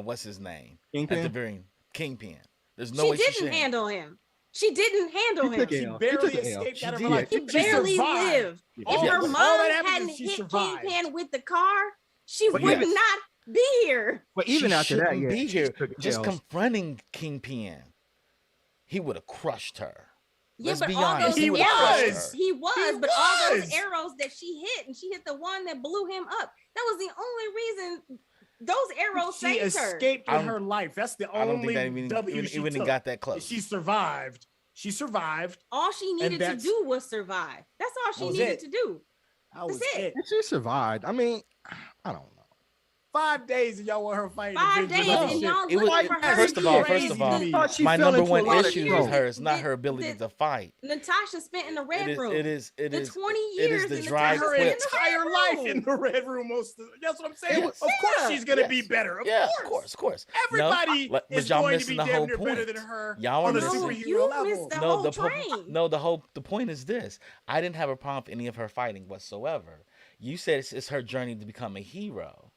What's his name? Kingpin? At the very Kingpin. There's no She way she didn't should handle him. She didn't handle She him. took She it. L. barely She took the L. escaped She out of did. her life. He barely survived. lived. All If her that mom happened hadn't is she hit survived. Kingpin with the car, she But would yes. not be here. But even She after that, shouldn't yeah, be she here. took Just L's. confronting Kingpin, he would have crushed her. Yeah, Let's but be all honest. those He would've crushed was. her. He was, He but all those was. arrows that she hit, and she hit the one that blew him up. That was the only reason those arrows She saved her. escaped I with don't- her life. That's the I don't only think that W she even took. got that close. She survived. She survived. All she needed to that's- do was survive. That's all she was needed it. to do. That was That's it. it. And she survived. I mean, I don't know. 5 days and y'all want her fighting. 5 Avengers days, and and shit. y'all It was- looking for her. first to of all, do first it. of all, I thought she my fell number into a one lot of issue trouble. is her. It's not The- her ability the- to fight. Natasha spent in the red room. It is. the 20 it years is the in dry Natasha Her spent in quips. the red entire life room. in the red room. That's what I'm saying. Yes. Of course Yeah. she's gonna be Yes. better. Of Yeah, course. of course. Everybody No, but is y'all going to missing be the whole damn near better point. than her Y'all are on the missing- No, superhero you level. missed the No, whole the train. the point is this. I didn't have a problem with any of her fighting whatsoever. You said it's her journey to become a hero.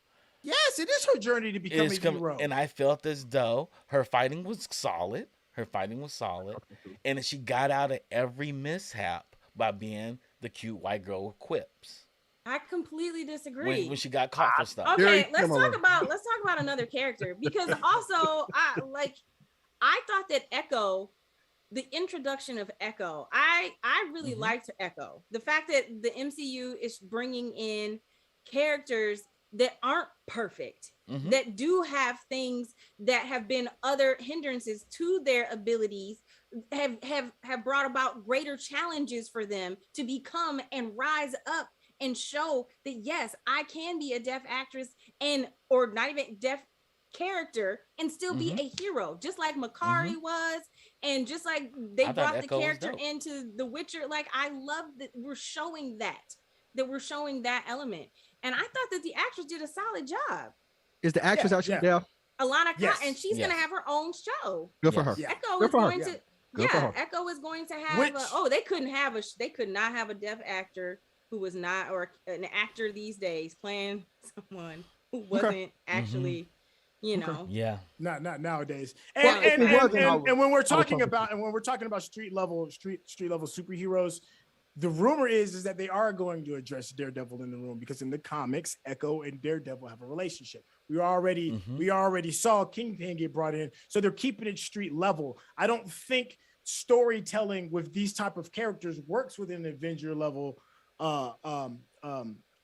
Yes, it is her journey to become a hero. And I felt as though her fighting was solid. And she got out of every mishap by being the cute white girl with quips. I completely disagree. When she got caught for stuff. Very Okay, let's similar. talk about another character, because also I thought that Echo, the introduction of Echo, I really liked Echo. The fact that the MCU is bringing in characters that aren't perfect, Mhm. that do have things that have been other hindrances to their abilities, have brought about greater challenges for them to become and rise up and show that yes, I can be a deaf actress or not even deaf character and still be a hero, just like Makari was, and just like they I thought brought the Echo was character dope. into The Witcher. Like, I love that we're showing that element, and I thought that the actress did a solid job. Is the actress Yeah, actually yeah. there? Alana, Yes. and she's Yes. gonna have her own show. Good for Yes. her. Yeah. Echo Good is for her. going Yeah. to, Good for her. Echo is going to have. Which- They could not have a deaf actor who was not, or an actor these days playing someone who wasn't actually, Yeah. Not nowadays. Well, if And it wasn't, I would- when we're probably talking about street level superheroes, the rumor is that they are going to address Daredevil in the room, because in the comics, Echo and Daredevil have a relationship. We already saw Kingpin get brought in, so they're keeping it street level. I don't think storytelling with these type of characters works within an Avenger level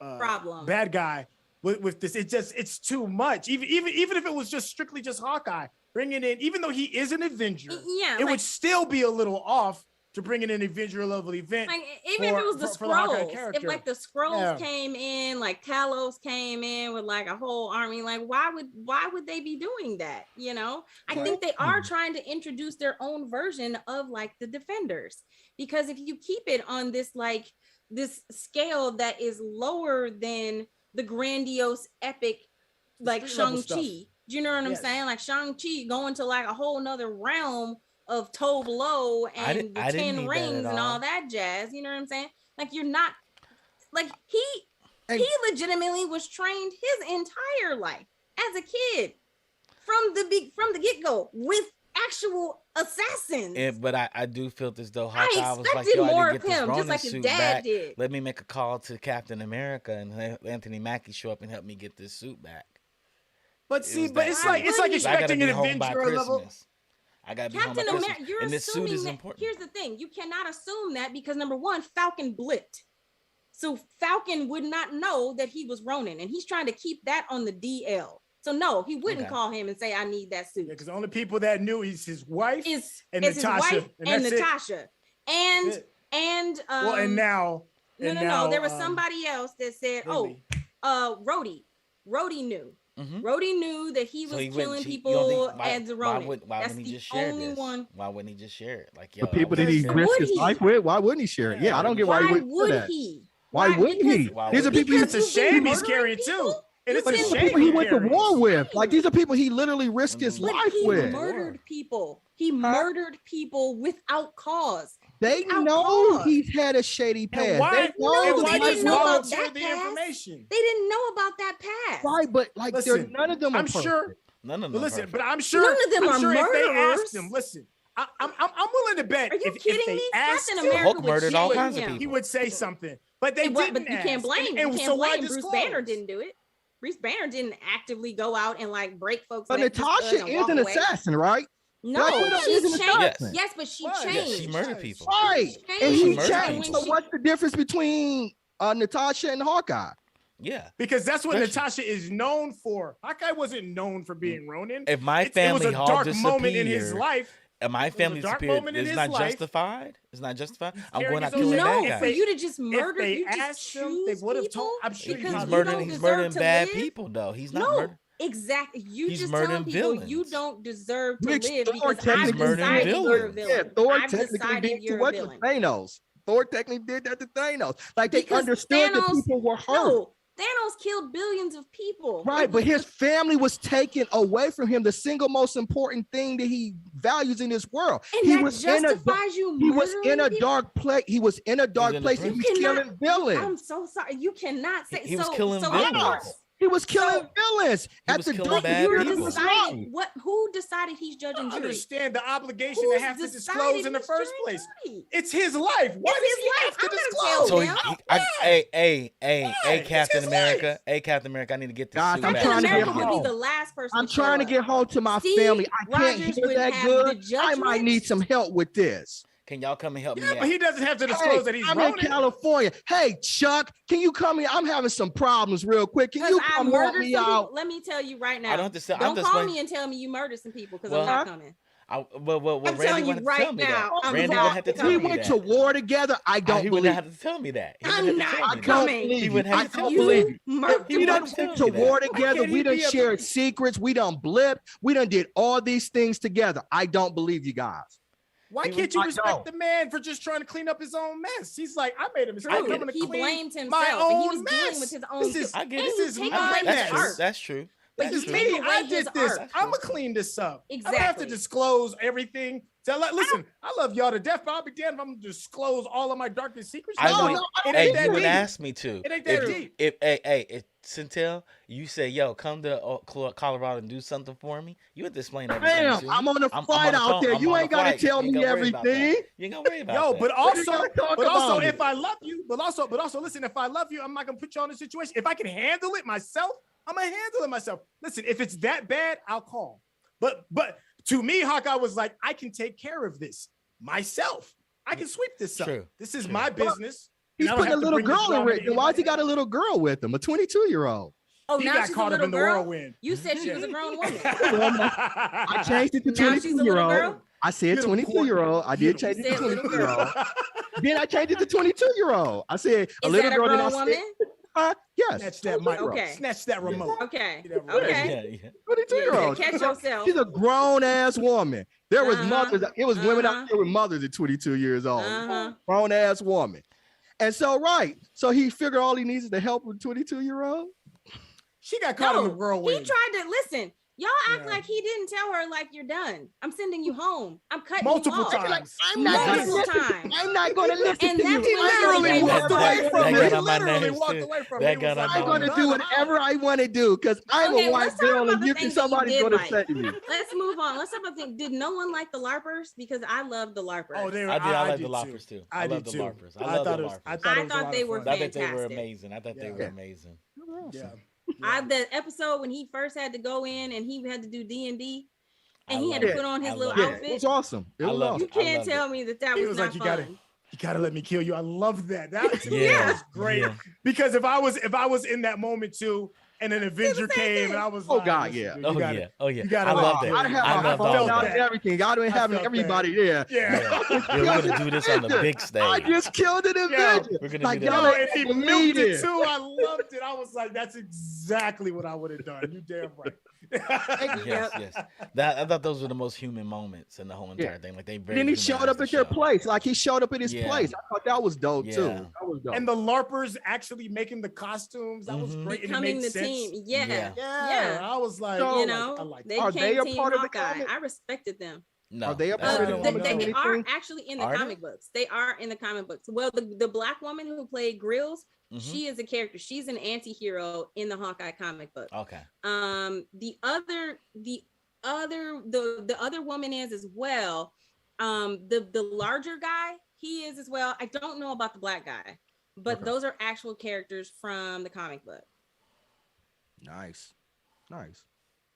problem. bad guy with this. It's too much. Even if it was just strictly just Hawkeye bringing in, even though he is an Avenger, Yeah, it like, would still be a little off to bring in an Avenger level event. like even if it was the for the Hawkeye Skrulls, if character. like the Skrulls Yeah. came in, like Talos came in with like a whole army, like why would they be doing that? I think they are trying to introduce their own version of like the Defenders, because if you keep it on this scale that is lower than the grandiose epic, like street level Shang-Chi, stuff. do you know what I'm Yes. saying? Like Shang-Chi going to like a whole nother realm of Tove Lo I and didn't the need 10 that rings at and all all. that jazz. You know what I'm saying? Like, you're not like he And- legitimately was trained his entire life as a kid from the get-go with actual assassins. But I do feel as though I Hawkeye was like, expected yo, I more didn't of get this him, just Ronin like his suit dad back. did. Let me make a call to Captain America and have Anthony Mackie show up and help me get this suit back. But It see, was but that it's simple. like I gotta expecting be an home by Avenger level. Christmas. I gotta be home by Captain Christmas. America, you're And this suit assuming is that. important. Here's the thing: you cannot assume that because number one, Falcon blipped, so Falcon would not know that he was Ronin, and he's trying to keep that on the DL. So no, he wouldn't call him and say, "I need that suit." Yeah, because the only people that knew is his wife and his Natasha, wife and that's it. Natasha, and Well, and now no, there was somebody else that said, Billy. Rhodey knew. Mhm. Rhodey knew that he was So killing you don't people think- as a Ronin. Why That's wouldn't he the just share only this? one. Why wouldn't he just share it? Like, yo, The people I that he was Would risked he? his life with, why wouldn't he share it? Yeah, I don't get why he Why wouldn't do would that. he? Why wouldn't he? Why These are would he? people It's a shame he's carrying too. And it's But a these are shame people he went to carries. war with. Like these are people he literally risked his But life He with. murdered people. He murdered people without cause. They without know cause. he's had a shady past. And why, They know and they why didn't just know about volunteer that the past. information? They didn't know about that past. right, but like Listen, none of them are I'm sure. perfect. None of But them. listen, perfect. but I'm sure. None of them I'm are sure if they murderers. asked him, listen, I'm willing to bet Are you if kidding they me? asked Captain him, America Hulk would murdered all shame kinds of him. people. he would say something. But they didn't. But you can't blame. And You can't so why blame Bruce disclose? Banner didn't do it. Bruce Banner didn't actively go out and like break folks. But legs Natasha and is walk an away. assassin, right? No, Black Widow she's is an changed. assassin. Yes, but she Right. changed. Yeah, she murdered people. Right. She And She he murdered changed. people. So what's the difference between Natasha and Hawkeye? Yeah. Because that's what Especially- Natasha is known for. Hawkeye wasn't known for being Ronin. If my it was family a all dark moment in his disappeared, life. and my family dark disappeared, moment in it's his not life. justified. It's not justified. I'm carrying going out his own killing No, bad If for guys. you to just If murder, they you just asked him, they choose would have people told. I'm sure because He's you murdering. don't He's deserve murdering to bad live. people, though. He's not No, murdering. exactly. You He's just murdering telling people you villains. don't deserve to Which live Thor because I've technically murdering decided you're a villains. villain. Yeah, Thor I've technically decided did to you're a what to villain. Thanos. Thor technically did that to Thanos. Like they Because understood that Thanos- people were hurt. No, Thanos killed billions of people. Right, It but was his the- family was taken away from him. The single most important thing that he values in this world. and he that was in a justifies you. he was in murdering a people? dark place. He was in a dark in the place and prison. he's You cannot- killing villains. I'm so sorry. You cannot say He was so. killing so villains. of course- He was killing villains He at was the killing dark bad You're years of people. his deciding life. what? Who decided he's judge I and jury? understand the obligation Who's they have to decided disclose in the he's first judge and place. jury? It's his life. Why It's does his he life. have to I'm gonna disclose? tell So him. hey, it's Captain his America, life. hey, Captain America, I need to get this Guys, suit I'm back. trying Captain to get America would home. be the last person. I'm trying to get home to my Steve family. I can't Rogers hear would that have good. the I might need some help with this. Can y'all come and help me Yeah, out? but he doesn't have to disclose that he's I'm in Ronin. California. Hey, Chuck, can you come here? I'm having some problems real quick. Can you I come help murdered me some people. out? Let me tell you right now. I don't have to say. I'm Don't just call playing. me and tell me you murdered some people because Well, I'm not coming. Well, I'm Randy telling you wouldn't have to right tell me now, that. I'm Randy not would have to tell We me went that. to war together. I don't He believe wouldn't have to tell me that. He I'm wouldn't not have to tell me I that. don't coming. believe He you. wouldn't I have to tell don't me believe You you. murdered We wouldn't done have to went tell to me that. war Why together. can't he We done be a- shared secrets. We done blipped. We done did all these things together. I don't believe you guys. Why He can't you I respect don't. the man for just trying to clean up his own mess? He's like, I made a mistake. I'm True. gonna He clean blamed himself. my and he own was dealing mess. with his own. This is I get and it. you This is take my away mess. his art. That's true. But That's you This true. is take me. away I his did this. art. I'm gonna clean this up. I'm gonna have to Exactly. disclose everything. So listen, I love y'all to death, but I'll be damned if I'm gonna disclose all of my darkest secrets. I No, would. no, I it don't Hey, ain't that you would deep. ask me to. It ain't that If- deep. If Centel, you say, yo, come to Colorado and do something for me. You have to explain everything to Damn, me. I'm on the I'm flight on the out phone. there. I'm You on ain't the got to flight. tell You ain't me gotta worry about that. everything. You ain't gonna worry about Yo, that. but also, gotta talk but also, about it. if I love you, but also, listen, if I love you, I'm not gonna put you on a situation. If I can handle it myself, I'm gonna handle it myself. Listen, if it's that bad, I'll call. But to me, Hawkeye was like, I can take care of this myself. I can sweep this up. True, This is true. my business. He's and I don't putting a have to little bring this girl in drama it. to Then why has he anybody got a little girl with him? A 22-year-old. Oh, He now got she's caught a up little in the girl. whirlwind. You said she was a grown woman. I changed it to Now she's a little 22-year-old. girl? I said Beautiful. 22-year-old. I did Beautiful. change it You to said little 22-year-old. Then I changed it to 22-year-old. I said a Is little that a girl. Then I grown said, woman? yes. Snatch that mic. Okay. Snatch that remote. Okay. Get that right. Okay. Yeah. 22-year-old. Catch yourself. She's a grown ass woman. There was Uh-huh. mothers. It was women Uh-huh. out there with mothers at 22 years old. Uh-huh. Grown ass woman. And so, right. So he figured all he needs is the help with 22-year-old. She got caught in the No, he whirlwind. tried to listen. Y'all act like he didn't tell her, like, you're done. I'm sending you home. I'm cutting multiple you off. times. Like, I'm not going to listen And to that's you. when He literally walked away from me. That He got on my literally nerves, walked too. away from That me. got on I'm my going to nerves. do whatever I want to do because I'm Okay, a let's white talk girl about and the you things think that you somebody's did going to like. say me. Let's move on. Let's talk about things. Did no one like the LARPers? Because I love the LARPers. Oh, I like the LARPers too. I love the LARPers. I love the LARPers. I thought they were I thought they were fantastic. amazing. I thought they were amazing. Yeah. The episode when he first had to go in and he had to do D&D and he had love to put on his little Yeah, outfit. it was awesome. It was love awesome. You can't tell me that He was was not like, fun. you gotta let me kill you. I love that. That to me Yeah. was great. Yeah. Because if I was in that moment too, and an Avenger came and I was like, God, listen, yeah. dude, Oh you gotta- yeah. Oh yeah. you gotta I let love it that. go. I'd have I my loved phone all out that. and everything. Y'all didn't have felt everybody there. Yeah. Yeah, we're gonna do this on the big stage. I just killed an Avenger. We're gonna Like, do y'all that. And he believe milked it it. too. I loved it. I was like, that's exactly what I would have done. You damn right. Yes, yes. I thought those were the most human moments in the whole entire thing. Like they very Then he showed up at your place. Like he showed up at his Yeah. place. I thought that was dope too. Yeah. That was dope. And the LARPers actually making the costumes. That was great. And it Becoming made the sense. team. Yeah. Yeah. I was like, So, You I know, like they Are came they a team part of the Hawkeye. comic? I respected them. No, Are they a that's part of not the it. comic? They are anything? actually in the Are they? comic books. They are in the comic books. Well, the black woman who played Grills, Mhm. she is a character. She's an anti-hero in the Hawkeye comic book. Okay. The other woman is as well. The larger guy, he is as well. I don't know about the black guy, but Okay. those are actual characters from the comic book. Nice.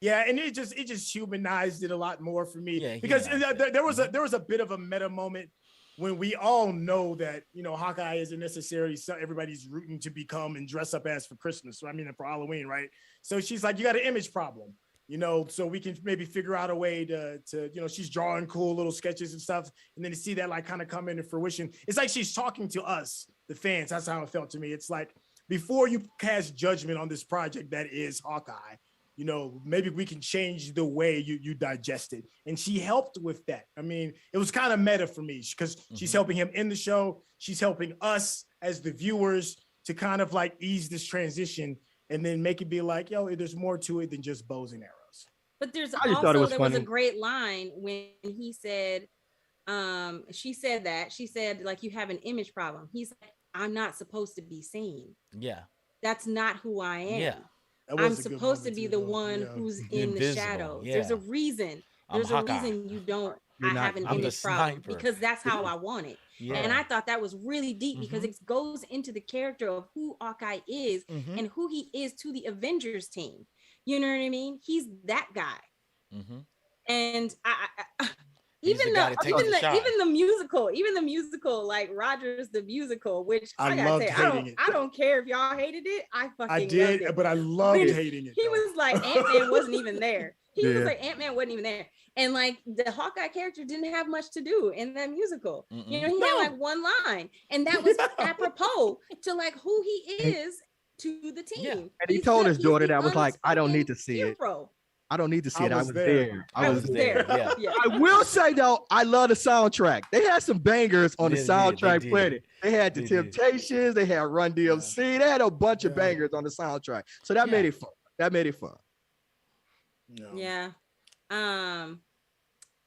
Yeah, and it just humanized it a lot more for me. Yeah, because humanized it. there was a bit of a meta moment when we all know that, you know, Hawkeye isn't necessarily so everybody's rooting to become and dress up as for Christmas. So I mean, for Halloween, right? So she's like, you got an image problem, you know, so we can maybe figure out a way to you know, she's drawing cool little sketches and stuff, and then to see that like kind of come into fruition, it's like she's talking to us, the fans. That's how it felt to me. It's like, before you cast judgment on this project that is Hawkeye, you know, maybe we can change the way you digest it. And she helped with that. I mean, it was kind of meta for me because she's helping him in the show. She's helping us as the viewers to kind of like ease this transition and then make it be like, yo, there's more to it than just bows and arrows. But there's I just thought it also was there was a funny. great line when he said, she said like, you have an image problem. He's like, I'm not supposed to be seen. Yeah. That's not who I am. Yeah. That was I'm a good supposed to moment be too, the though. one Yeah. who's in the Invisible, shadows. yeah. There's a reason. I'm There's a Hawkeye. reason you don't. You're I not- have an I'm the image problem sniper. because that's how I want it. Yeah. And I thought that was really deep because it goes into the character of who Hawkeye is Mhm. and who he is to the Avengers team. You know what I mean? He's that guy. Mhm. And He's the guy that takes the shot. even the musical, like Rogers the musical, which I I gotta loved say, hating it. I don't care if y'all hated it. I fucking I loved did, it. but I loved When hating it. He though. was like Ant-Man wasn't even there. He Yeah. was like Ant-Man wasn't even there. And like the Hawkeye character didn't have much to do in that musical. You know, he had like one line, and that was apropos to like who he is to the team. Yeah. And he told his daughter that was like, I don't need to unspoken see it. hero. I don't need to see I it. I was was there. there. I was there. Yeah. Yeah. I will say though, I love the soundtrack. They had some bangers on the They did, they soundtrack did. plenty. They had the They did. Temptations, they had Run DMC, they had a bunch of Yeah. bangers on the soundtrack. So that Yeah. made it fun. That made it fun. No. Yeah.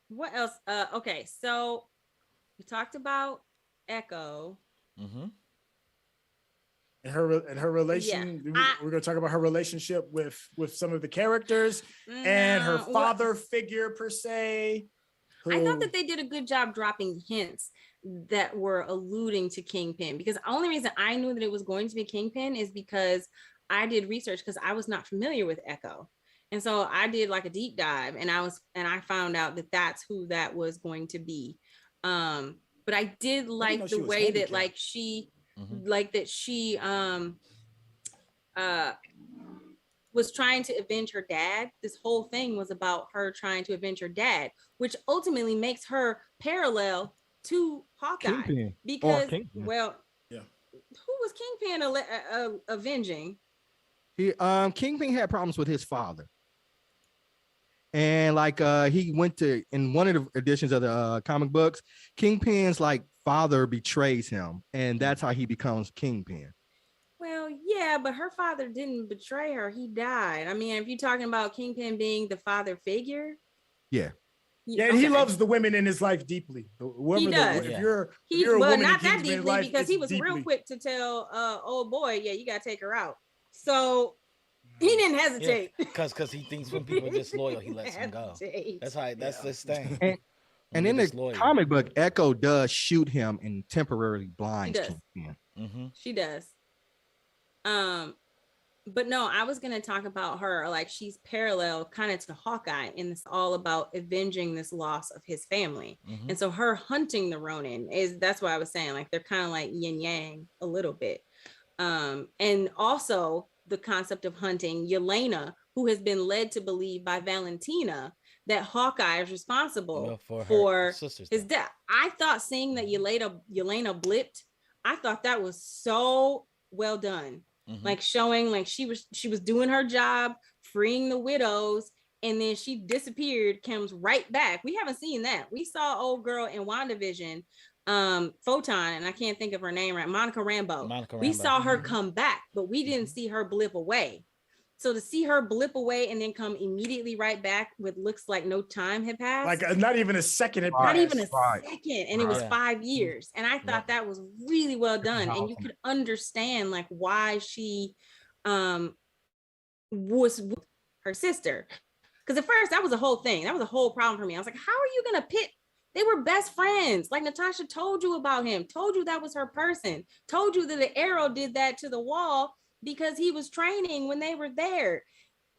What else? Okay, so we talked about Echo. Mhm. And her relation. We're gonna talk about her relationship with some of the characters and her No, well, father figure per se. I thought who- that they did a good job dropping hints that were alluding to Kingpin, because the only reason I knew that it was going to be Kingpin is because I did research because I was not familiar with Echo. And so I did like a deep dive and I found out that that's who that was going to be. But I did like know the she was way that handicapped. like she Mhm. like that she was trying to avenge her dad. This whole thing was about her trying to avenge her dad, which ultimately makes her parallel to Hawkeye. Kingpin. Because, Kingpin. well, Yeah. who was Kingpin avenging? He Kingpin had problems with his father. And like he went to in one of the editions of the comic books, Kingpin's like father betrays him, and that's how he becomes Kingpin. Well, yeah, Yeah, but her father didn't betray her. He died. I mean, if you're talking about Kingpin being the father figure. Yeah. Yeah, and he loves the women in his life deeply. He does. If you're well, a woman not in that Kingsman's deeply life, because he was deeply. real quick to tell old boy, yeah, you gotta take her out. So he didn't hesitate. Because he thinks when people are disloyal, he lets them go. That's this thing. And in the comic book, Echo does shoot him and temporarily blinds Kingpin. She does. But no, I was gonna talk about her. Like she's parallel kind of to Hawkeye, and it's all about avenging this loss of his family. And so her hunting the Ronin that's what I was saying. Like they're kind of like yin yang a little bit. And also the concept of hunting Yelena, who has been led to believe by Valentina that Hawkeye is responsible for his death. I thought seeing that Yelena blipped, I thought that was so well done. Like showing like she was doing her job, freeing the widows, and then she disappeared, comes right back. We haven't seen that. We saw old girl in WandaVision, Photon, and I can't think of her name right, Monica Rambeau. We saw her come back, but we didn't see her blip away. So to see her blip away and then come immediately right back with looks like no time had passed. Like not even a second had passed. Not even a second. And it was 5 years. And I thought that was really well done. And you could understand like why she was with her sister. Because at first that was a whole thing. That was a whole problem for me. I was like, how are you going to pit? They were best friends. Like Natasha told you about him, told you that was her person, told you that the arrow did that to the wall because he was training when they were there.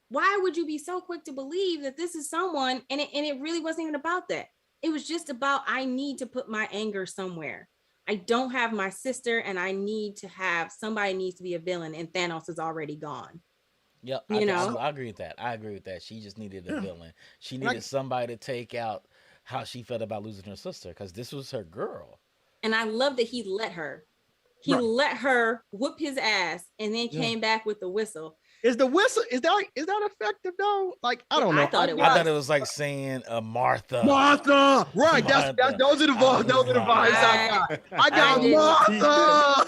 Why would you be so quick to believe that this is someone? And it really wasn't even about that. It was just about, I need to put my anger somewhere. I don't have my sister and I need to have, somebody needs to be a villain and Thanos is already gone. Yep. I agree with that. She just needed a villain. She needed somebody to take out how she felt about losing her sister because this was her girl. And I love that he let her. He let her whoop his ass and then came back with the whistle. Is the whistle, is that effective though? Like, I don't know. I thought it was like saying Martha. Martha. Right. Martha. Those are the vibes I got Martha.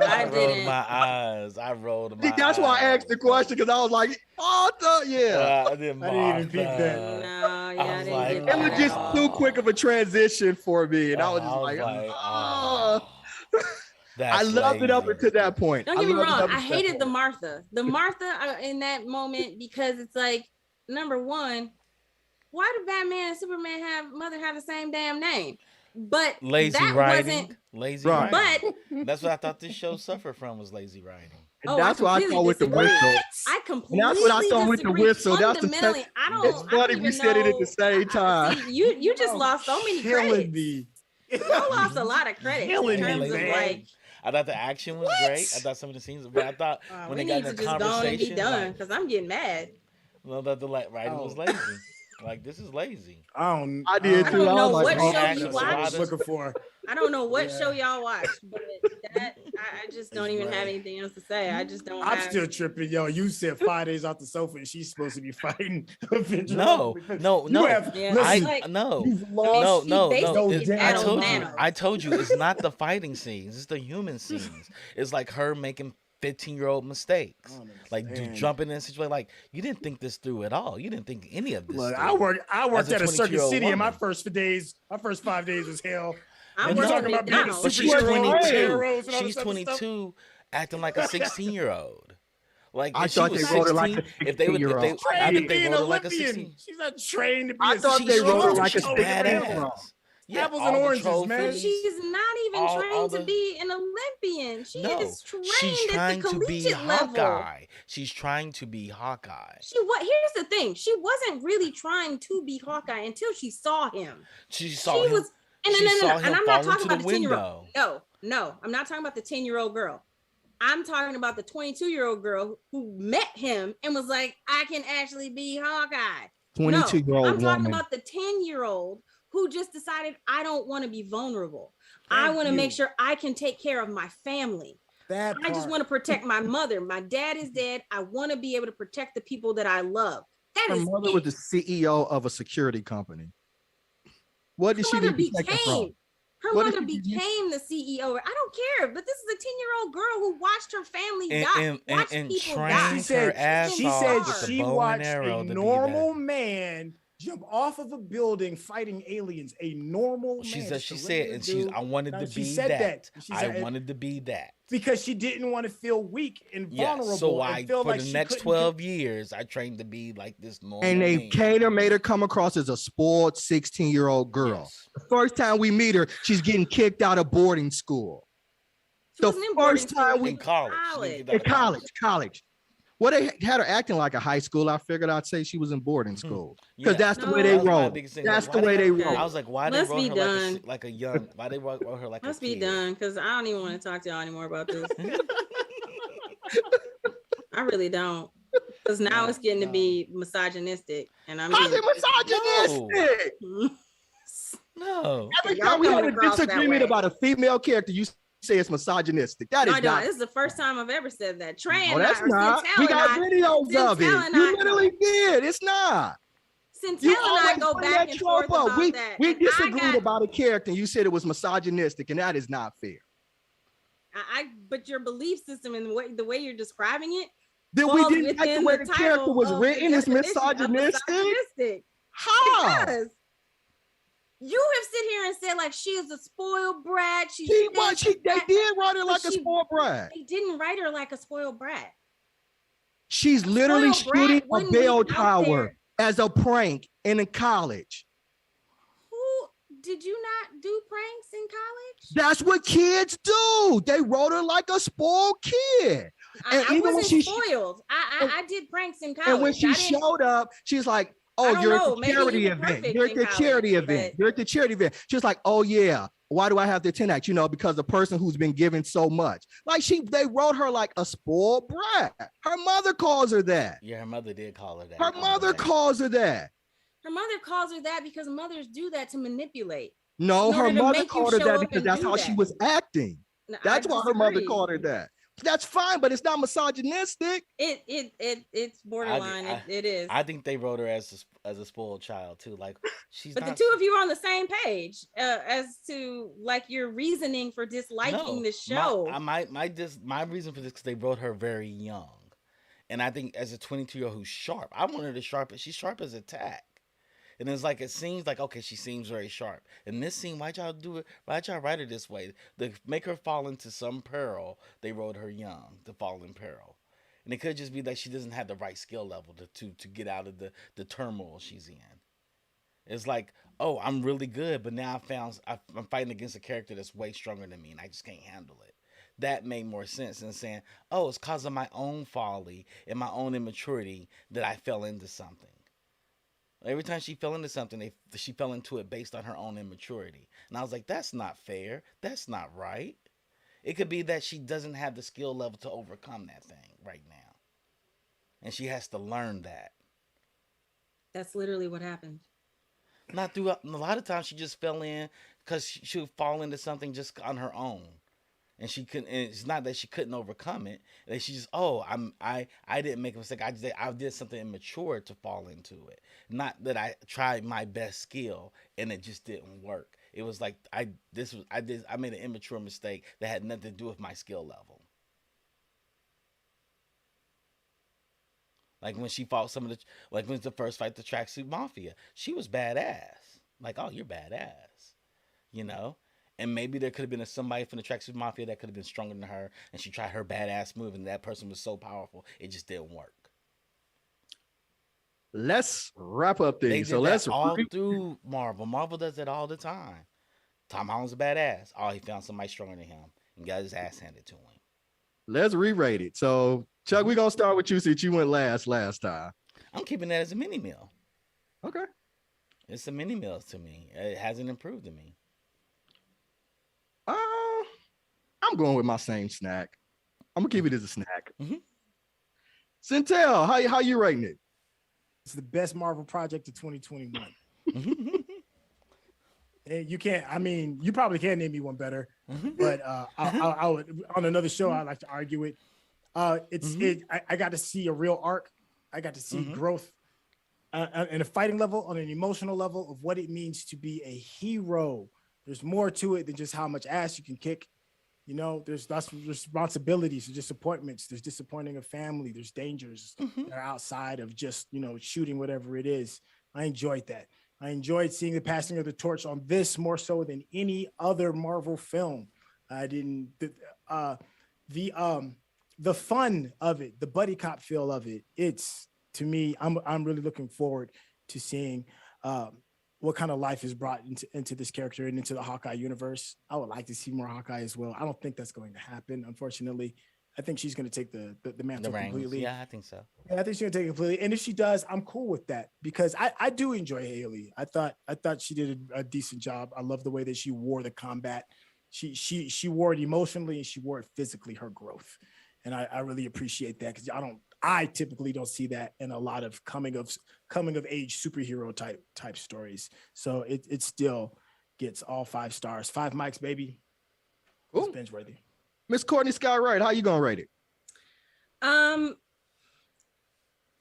I didn't. My eyes. I rolled my That's why I asked the question because I was like, Martha. Yeah. I didn't even peep that. No, yeah, I didn't like, get that. It was just too quick of a transition for me. And I was just like, oh. I loved it up until that point. Don't get me wrong. I hated the Martha in that moment because it's like, number one, why do Batman and Superman have the same damn name? But lazy writing. Lazy writing. But that's what I thought this show suffered from was lazy writing. And that's what I thought with the whistle. I completely that's what I thought with the whistle. That's the it's funny we said it at the same time. See, you just lost so many credits. You lost a lot of credits in terms of like. I thought the action was great. I thought some of the scenes, but I thought when they got in the conversation, and be done because I'm getting mad. Well, that the writing was lazy. Like this is lazy. I did too. I don't know what show you watched. I was looking for. I don't know what show y'all watched, but that I just don't even have anything else to say. I just don't. I'm still tripping, yo. You said 5 days off the sofa, and she's supposed to be fighting Avengers. No. I told you, it's not the fighting scenes; it's the human scenes. It's like her making 15-year-old mistakes, like jumping in a situation. Like you didn't think this through at all. You didn't think any of this. Look, I worked at a Circuit City, and my first 5 days was hell. But she's 22. She's 22, acting like a 16-year-old. Like I thought they wrote her like a 16-year-old. I think they wrote her like a 16. She's not trained to be. I thought they wrote her like a 16-year-old. Yeah, apples and oranges, man. She's not even trained to be an Olympian. She is trained at the collegiate level. Hawkeye. She's trying to be Hawkeye. Here's the thing. She wasn't really trying to be Hawkeye until she saw him. She saw him. No. And I'm not talking about the 10-year-old. No, I'm not talking about the 10-year-old girl. I'm talking about the 22-year-old girl who met him and was like, I can actually be Hawkeye. 22-year-old I'm talking about the 10-year-old who just decided I don't want to be vulnerable. I want to make sure I can take care of my family. I just want to protect my mother. My dad is dead. I want to be able to protect the people that I love. Her mother was the CEO of a security company. What did she became? Her What mother did she do? became the CEO. I don't care, but this is a 10-year-old girl who watched her family die, watch people die. She trained said, her ass She's been off with scarred. the she bow and watched arrow a to be normal that. man jump off of a building fighting aliens. A normal She man. said, just a she said, regular and dude. I wanted No, to she be said that. She I said, wanted to be that. because she didn't want to feel weak and vulnerable Yes. So and I, feel for like the she next couldn't 12 years, I trained to be like this normal And they man. Kater made her come across as a spoiled 16-year-old girl. Yes. The first time we meet her, she's getting kicked out of boarding school. She The wasn't in boarding first time school, we- she In was college. She didn't get out In of college. Well, they had her acting like a high school. I figured I'd say she was in boarding school because Yeah. that's the way No. they That was my roll. biggest thing. That's Like, the why way they Okay. roll. I was like, why they Let's wrote be her done. like a young? Why they wrote her like Let's a be kid? done because I don't even want to talk to y'all anymore about this. I really don't. Because now No, it's getting to no. be misogynistic, and I'm How's getting it misogynistic? No. Every Y'all time we have coming a across that disagreement way. about a female character, you say it's misogynistic. That No, is I don't. not. This is the first time I've ever said that. Trey No, and that's I, or not. Centel We and got I, videos of it. Centel and You I literally did. It's not. Centel You and I always go bring back that and trope forth up. about that. We And disagreed about a character, and you said it was misogynistic, and that is not fair. But your belief system and the way you're describing it, Then we falls didn't like the within way the the character title was of written. the It's definition of misogynistic. misogynistic. How? Because you have sit here and said like she is a spoiled brat. She's She this, was. she's They that. did write her But like a she- spoiled brat. They didn't write her like a spoiled brat. She's literally spoiled brat shooting a wouldn't be bell out tower there. as a prank in college. Who did you not do pranks in college? That's what kids do. They wrote her like a spoiled kid. And I even when wasn't she- spoiled. I did pranks in college. And when she I didn't- showed up, she's like, I "Oh, don't you're know. at the Maybe charity you were event. perfect You're at in the college, charity event. but- You're at the charity event." She was like, "Oh yeah, why do I have to attend that? You know, because the person who's been given so much." Like they wrote her like a spoiled brat. Her mother calls her that. Yeah, her mother did call her that. Her mother calls her that. Her mother calls her that because mothers do that to manipulate. No, In her order to mother make you called her show that up because and that's do how that. she was acting. No, That's I why her mother disagree. called her that. That's fine, but it's not misogynistic. It's borderline. It is. I think they wrote her as a spoiled child too. Like she's. But not, the two of you are on the same page as to like your reasoning for disliking the show. My reason for this because they wrote her very young, and I think as a 22-year-old who's sharp, I want her to sharp. She's sharp as a tack. And it's like, it seems like, okay, she seems very sharp. And this scene, why'd y'all do it? Why'd y'all write her this way? To make her fall into some peril, they wrote her young to fall in peril. And it could just be that she doesn't have the right skill level to get out of the turmoil she's in. It's like, oh, I'm really good, but now I'm fighting against a character that's way stronger than me, and I just can't handle it. That made more sense than saying, oh, it's because of my own folly and my own immaturity that I fell into something. Every time she fell into something, she fell into it based on her own immaturity. And I was like, that's not fair. That's not right. It could be that she doesn't have the skill level to overcome that thing right now. And she has to learn that. That's literally what happened. Not through a lot of times she just fell in because she would fall into something just on her own. And she couldn't. And it's not that she couldn't overcome it. That she just, I didn't make a mistake. I did something immature to fall into it. Not that I tried my best skill and it just didn't work. It was like I made an immature mistake that had nothing to do with my skill level. Like when she fought when it was the first fight, the Tracksuit Mafia, she was badass. Like, oh, you're badass, you know. And maybe there could have been somebody from the Tracksuit Mafia that could have been stronger than her, and she tried her badass move, and that person was so powerful, it just didn't work. Let's wrap up They these. did So let's that all through Marvel. Marvel does it all the time. Tom Holland's a badass. Oh, he found somebody stronger than him and got his ass handed to him. let's re-rate it. So Chuck, we're gonna start with you since you went last time. I'm keeping that as a mini meal. Okay. It's a mini meal to me. It hasn't improved to me. I'm going with my same snack. I'm gonna keep it as a snack. Mhm. Centel, how you rating it? It's the best Marvel project of 2021. And you can't. I mean, you probably can name me one better, but I would on another show. I'd like to argue it. I got to see a real arc. I got to see growth, in a fighting level, on an emotional level of what it means to be a hero there's more to it than just how much ass you can kick. You know, there's lots of responsibilities, there's disappointments, there's disappointing a family, there's dangers that are outside of just, you know, shooting whatever it is. I enjoyed that. I enjoyed seeing the passing of the torch on this more so than any other Marvel film. I didn't the fun of it, the buddy cop feel of it. It's, to me, I'm really looking forward to seeing what kind of life is brought into this character and into the Hawkeye universe. I would like to see more Hawkeye as well. I don't think that's going to happen, unfortunately. I think she's going to take the mantle completely. Yeah, I think so. Yeah, I think she's going to take it completely. And if she does, I'm cool with that because I do enjoy Haley. I thought she did a decent job. I love the way that she wore the combat. She wore it emotionally and she wore it physically, her growth. And I really appreciate that because I typically don't see that in a lot of coming of age superhero type stories. So it still gets all 5 stars. 5 mics, baby. It's binge-worthy. Miss Courtney Scott Wright, how you gonna rate it?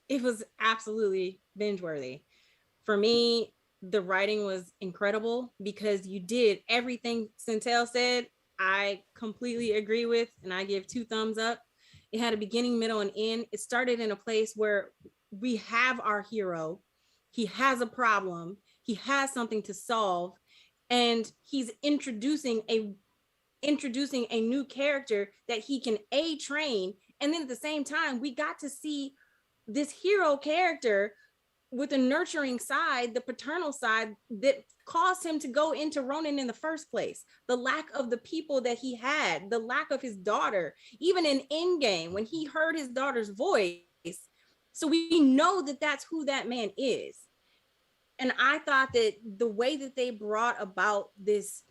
It was absolutely binge-worthy. For me, the writing was incredible because you did everything Centel said. I completely agree with, and I give 2 thumbs up. It had a beginning, middle, and end. It started in a place where we have our hero. He has a problem. He has something to solve. And he's introducing a new character that he can train. And then at the same time, we got to see this hero character with a nurturing side, the paternal side that caused him to go into Ronin in the first place. The lack of the people that he had, the lack of his daughter, even in Endgame when he heard his daughter's voice. So we know that that's who that man is. And I thought that the way that they brought about this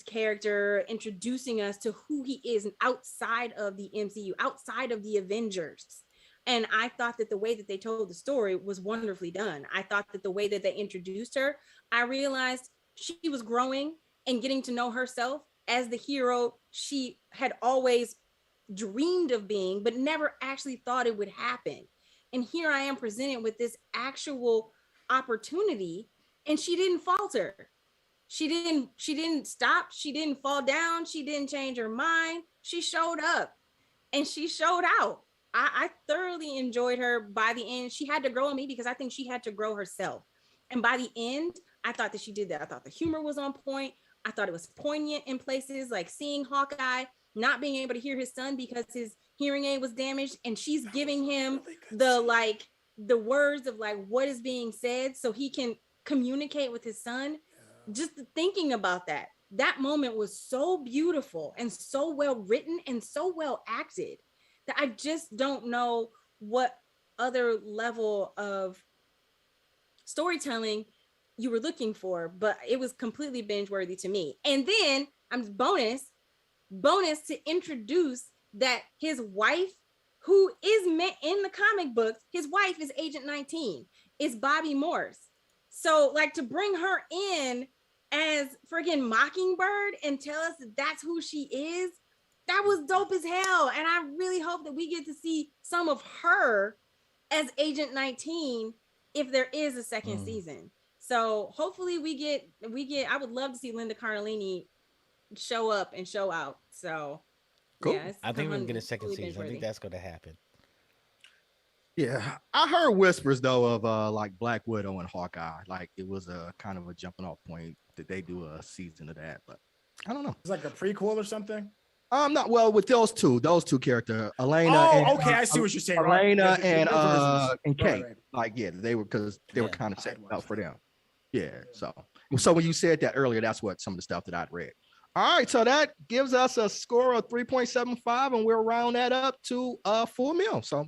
character, introducing us to who he is outside of the MCU, outside of the Avengers. And I thought that the way that they told the story was wonderfully done. I thought that the way that they introduced her, I realized she was growing and getting to know herself as the hero she had always dreamed of being, but never actually thought it would happen. And here I am presented with this actual opportunity, and she didn't falter. She didn't stop. She didn't fall down. She didn't change her mind. She showed up and she showed out. I thoroughly enjoyed her. By the end, she had to grow on me because I think she had to grow herself. And by the end, I thought that she did that. I thought the humor was on point. I thought it was poignant in places like seeing Hawkeye not being able to hear his son because his hearing aid was damaged. And she's giving him the words of like what is being said so he can communicate with his son. Just thinking about that moment was so beautiful and so well written and so well acted that I just don't know what other level of storytelling you were looking for, but it was completely binge-worthy to me. And then I'm bonus to introduce that his wife, who is meant in the comic books, his wife is Agent 19, is Bobby Morse. So like to bring her in as friggin' Mockingbird and tell us that that's who she is, that was dope as hell. And I really hope that we get to see some of her as Agent 19 if there is a second season. So hopefully we get, I would love to see Linda Cardellini show up and show out. So cool. Yeah, I think we're gonna get a second season. I think that's gonna happen. Yeah, I heard whispers though of like Black Widow and Hawkeye. Like it was a kind of a jumping off point that they do a season of that, but I don't know. It's like a prequel or something. Not well with those two characters, Elena. Oh, okay, I see what you're saying. Elena right. and Kate. Right. Like they were kind of set up for them. Yeah. So when you said that earlier, that's what some of the stuff that I'd read. All right, so that gives us a score of 3.75, and we'll round that up to a full meal. So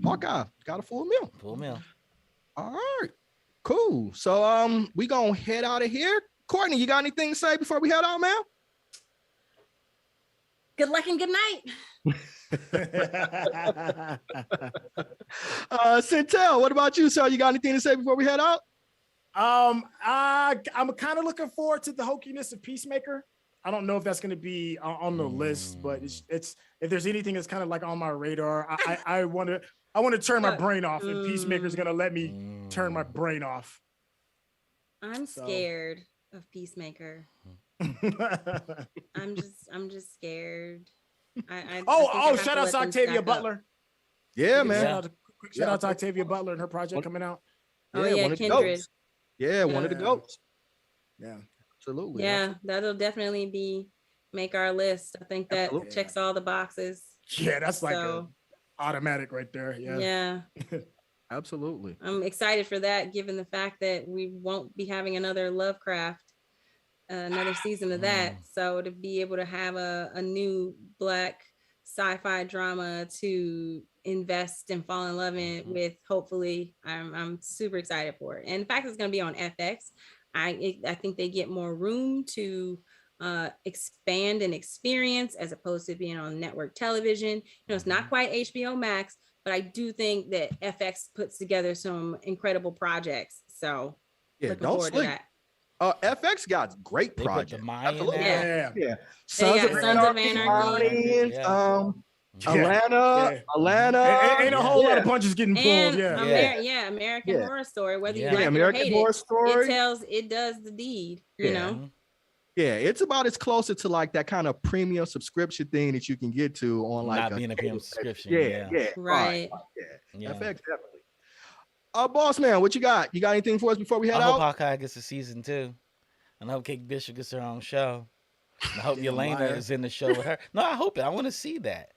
Hawkeye got a full meal. Full meal. All right, cool. So we gonna head out of here. Courtney, you got anything to say before we head out, man? Good luck and good night. Centel, what about you, sir? You got anything to say before we head out? I'm kind of looking forward to the hokiness of Peacemaker. I don't know if that's going to be on the list, but it's if there's anything that's kind of like on my radar, I want to turn my brain off, and Peacemaker's going to let me turn my brain off. I'm scared of Peacemaker. I'm just scared. I think Oh, I have shout to out let to them Octavia stack up. Butler. Yeah, man. Shout out to Octavia Butler and her project coming out. Oh Yeah, yeah, one of the Kindred. goats. Yeah, one of the Yeah. goats. Yeah. Absolutely. Yeah, that'll definitely make our list. I think that Absolutely. checks all the boxes. Yeah, that's like So, automatic right there. Yeah. yeah, Absolutely. I'm excited for that, given the fact that we won't be having another Lovecraft, another season of that. So to be able to have a new Black sci-fi drama to invest and fall in love in with, hopefully, I'm super excited for it. And the fact it's going to be on FX, I think they get more room to expand and experience as opposed to being on network television. It's not quite HBO Max, but I do think that FX puts together some incredible projects. So Yeah, looking don't forward sleep. to that. FX got great They put projects. the Maya Absolutely. Yeah. Yeah. Sons got of Sons of Anarchy, Anarchy. Yeah. Atlanta. Ain't a whole lot of punches getting pulled. And Yeah. American Horror Story, whether you Yeah. like it American or hate Horror it, Story. it does the deed, you Yeah. know. Yeah, it's about as closer to like that kind of premium subscription thing that you can get to on like Not being a premium subscription. Yeah. Right. Yeah. FX definitely. Boss man, what you got? You got anything for us before we head I hope out? Hawkeye gets a season 2. And I hope Kate Bishop gets her own show. And I hope Damn Yelena liar. is in the show with her. No, I hope it. I want to see that.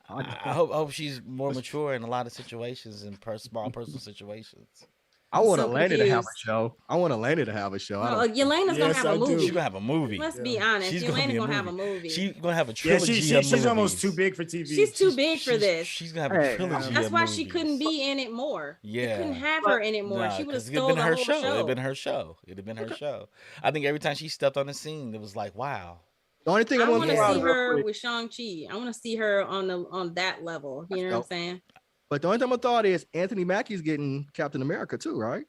I hope she's more mature in a lot of situations and small personal situations. I want so Atlanta to have a confused. show. I want Atlanta to have a show. I No, don't- Yelena's gonna Yes, have I a do. movie. She's gonna have a movie. Let's be honest. She's Yelena's be gonna have a movie. She's gonna have a Yeah, trilogy. she's of almost movies. too big for TV. She's too big for this. She's gonna have a Hey, trilogy. That's of why movies. she couldn't be in it more. You Yeah. couldn't have her in it more. Nah, She would have 'cause it'd stole been the her whole show. show. It'd been her show. It'd have been her show. I think every time she stepped on the scene, it was like, wow. The only thing I I want to throw out see real her quick- with Shang-Chi. I want to see her on that level. You know what I'm saying? But the only thing I thought is Anthony Mackie's getting Captain America too, right?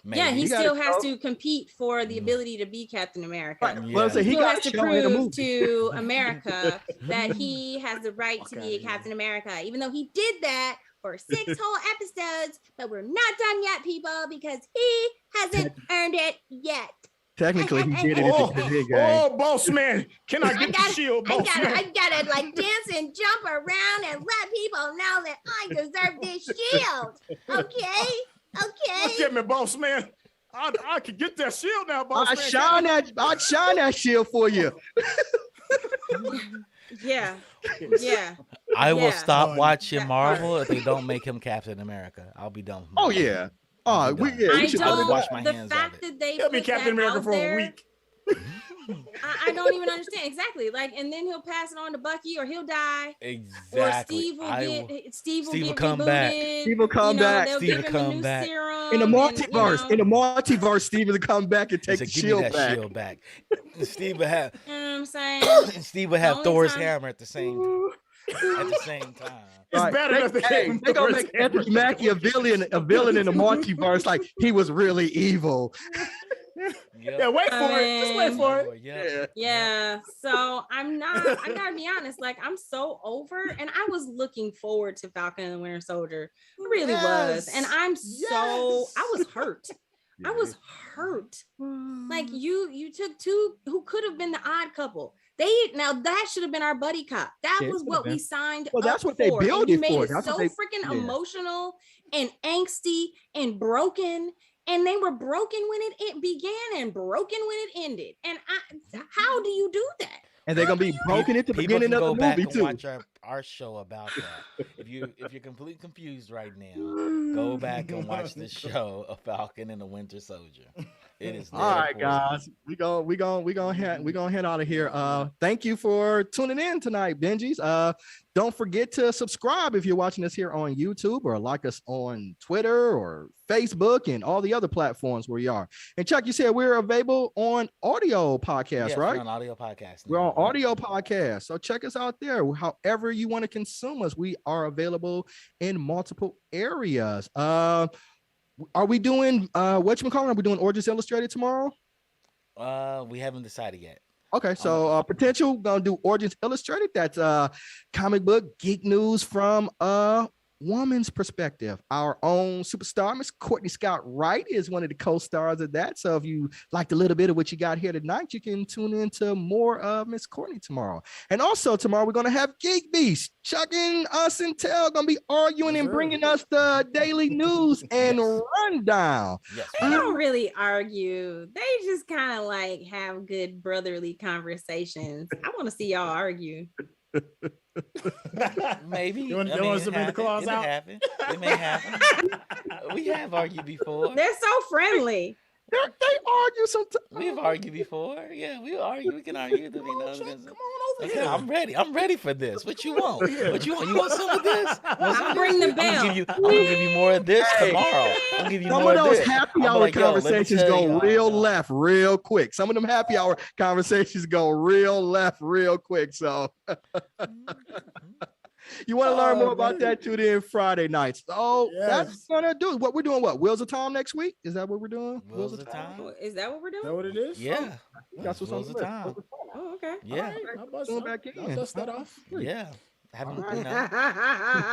Maybe. Yeah, he He gotta still has show- to compete for the ability to be Captain America. Right. Yeah. Well, so He he still got has to show in a prove movie. to America that he has the right to Fuck be outta a here. Captain America, even though he did that for 6 whole episodes. But we're not done yet, people, because he hasn't earned it yet. Technically, he did it Oh, at the big game. oh, boss man, can I get the shield, boss man? I gotta like dance and jump around and let people know that I deserve this shield. Okay? Look at me, boss man. I can get that shield now, boss I man. shine that shield for you. Yeah. Yeah. I will Yeah. stop Oh, watching that Marvel if they don't make him Captain America. I'll be done with Oh Marvel. yeah. Oh, we, done. yeah, we I should I'll don't. wash my The hands fact of it. that they He'll be put Captain that America out for there, a week. I don't even understand exactly. Like, and then he'll pass it on to Bucky, or he'll die, Exactly. or Steve will Steve will get come rebooted. back. Steve will come back. They'll Steve give will him a come new back. serum in the and, multiverse. In the multiverse, Steve will come back and take He the said, "Give me shield that back. shield back." And Steve would have you know what I'm saying? Steve would have only Thor's time- hammer at the same time. It's Right. bad enough that Hey, they gonna make Anthony Mackie a villain in the multiverse. Like he was really evil. Yep. Yeah, wait for it. Just wait for it. Yep. Yeah. So I gotta be honest, like I'm so over, and I was looking forward to Falcon and the Winter Soldier. I really was. And I was hurt. I was hurt. Like you took two who could have been the odd couple. Now that should have been our buddy cop. That Yeah, it was could what have been. we signed. Well, that's up what they for. built And you it made for. it That's so what they- freaking yeah. emotional and angsty and broken. And they were broken when it began and broken when it ended. And how do you do that? And they're gonna be broken at the People beginning can of go the back movie and too. watch our show about that. If you're completely confused right now, go back and watch the show of Falcon and the Winter Soldier. It is. All right, guys, we gonna head out of here. Thank you for tuning in tonight, Benjis. Don't forget to subscribe if you're watching us here on YouTube, or like us on Twitter or Facebook and all the other platforms where you are. And Chuck, you said we're available on audio podcast, Yes, right? we're on audio podcast. We're on now. audio podcast. So check us out there. However you want to consume us, we are available in multiple areas. Are we doing whatchamacallit? Are we doing Origins Illustrated tomorrow? We haven't decided yet. Okay, so potential gonna do Origins Illustrated. That's comic book geek news from woman's perspective. Our own superstar, Miss Courtney Scott Wright, is one of the co-stars of that. So if you liked a little bit of what you got here tonight, you can tune into more of Miss Courtney tomorrow. And also tomorrow, we're going to have GeekBeast. Chuck and us and Tell going to be arguing and bringing us the daily news and rundown. Yes. They don't really argue. They just kind of like have good brotherly conversations. I want to see y'all argue. Maybe You want us to bring the claws out? It may happen. We have argued before. They're so friendly. They argue sometimes. We've argued before. Yeah, we argue. We can argue. Come on over Okay, here. I'm ready. I'm ready for this. What you want? What you want? You want some of this? I'll bring the bell. I'm gonna give you more of this tomorrow. I'll give you Some more of of those this. happy I'm hour like, yo, let me conversations tell go y'all. real left real quick. Some of them happy hour conversations go real left real quick. So you want to learn more about that? Tune in Friday nights. So that's gonna do what we're doing. What Wheels of Time next week? Is that what we're doing? Wheels of Time? Oh, is that what we're Is that doing? what it is? Yeah. That's what's on Wheels the of list. Time. Oh, okay. Yeah. Going back in. I'll dust that off. Yeah. Haven't, All right. you know.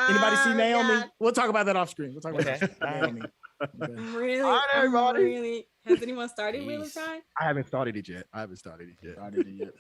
Anybody see Naomi? God. We'll talk about that off screen. We'll talk about Okay. Naomi. Okay. Really? All right, everybody. Really? Has anyone started Wheel of Jeez. Time? I haven't started it yet. I did it yet.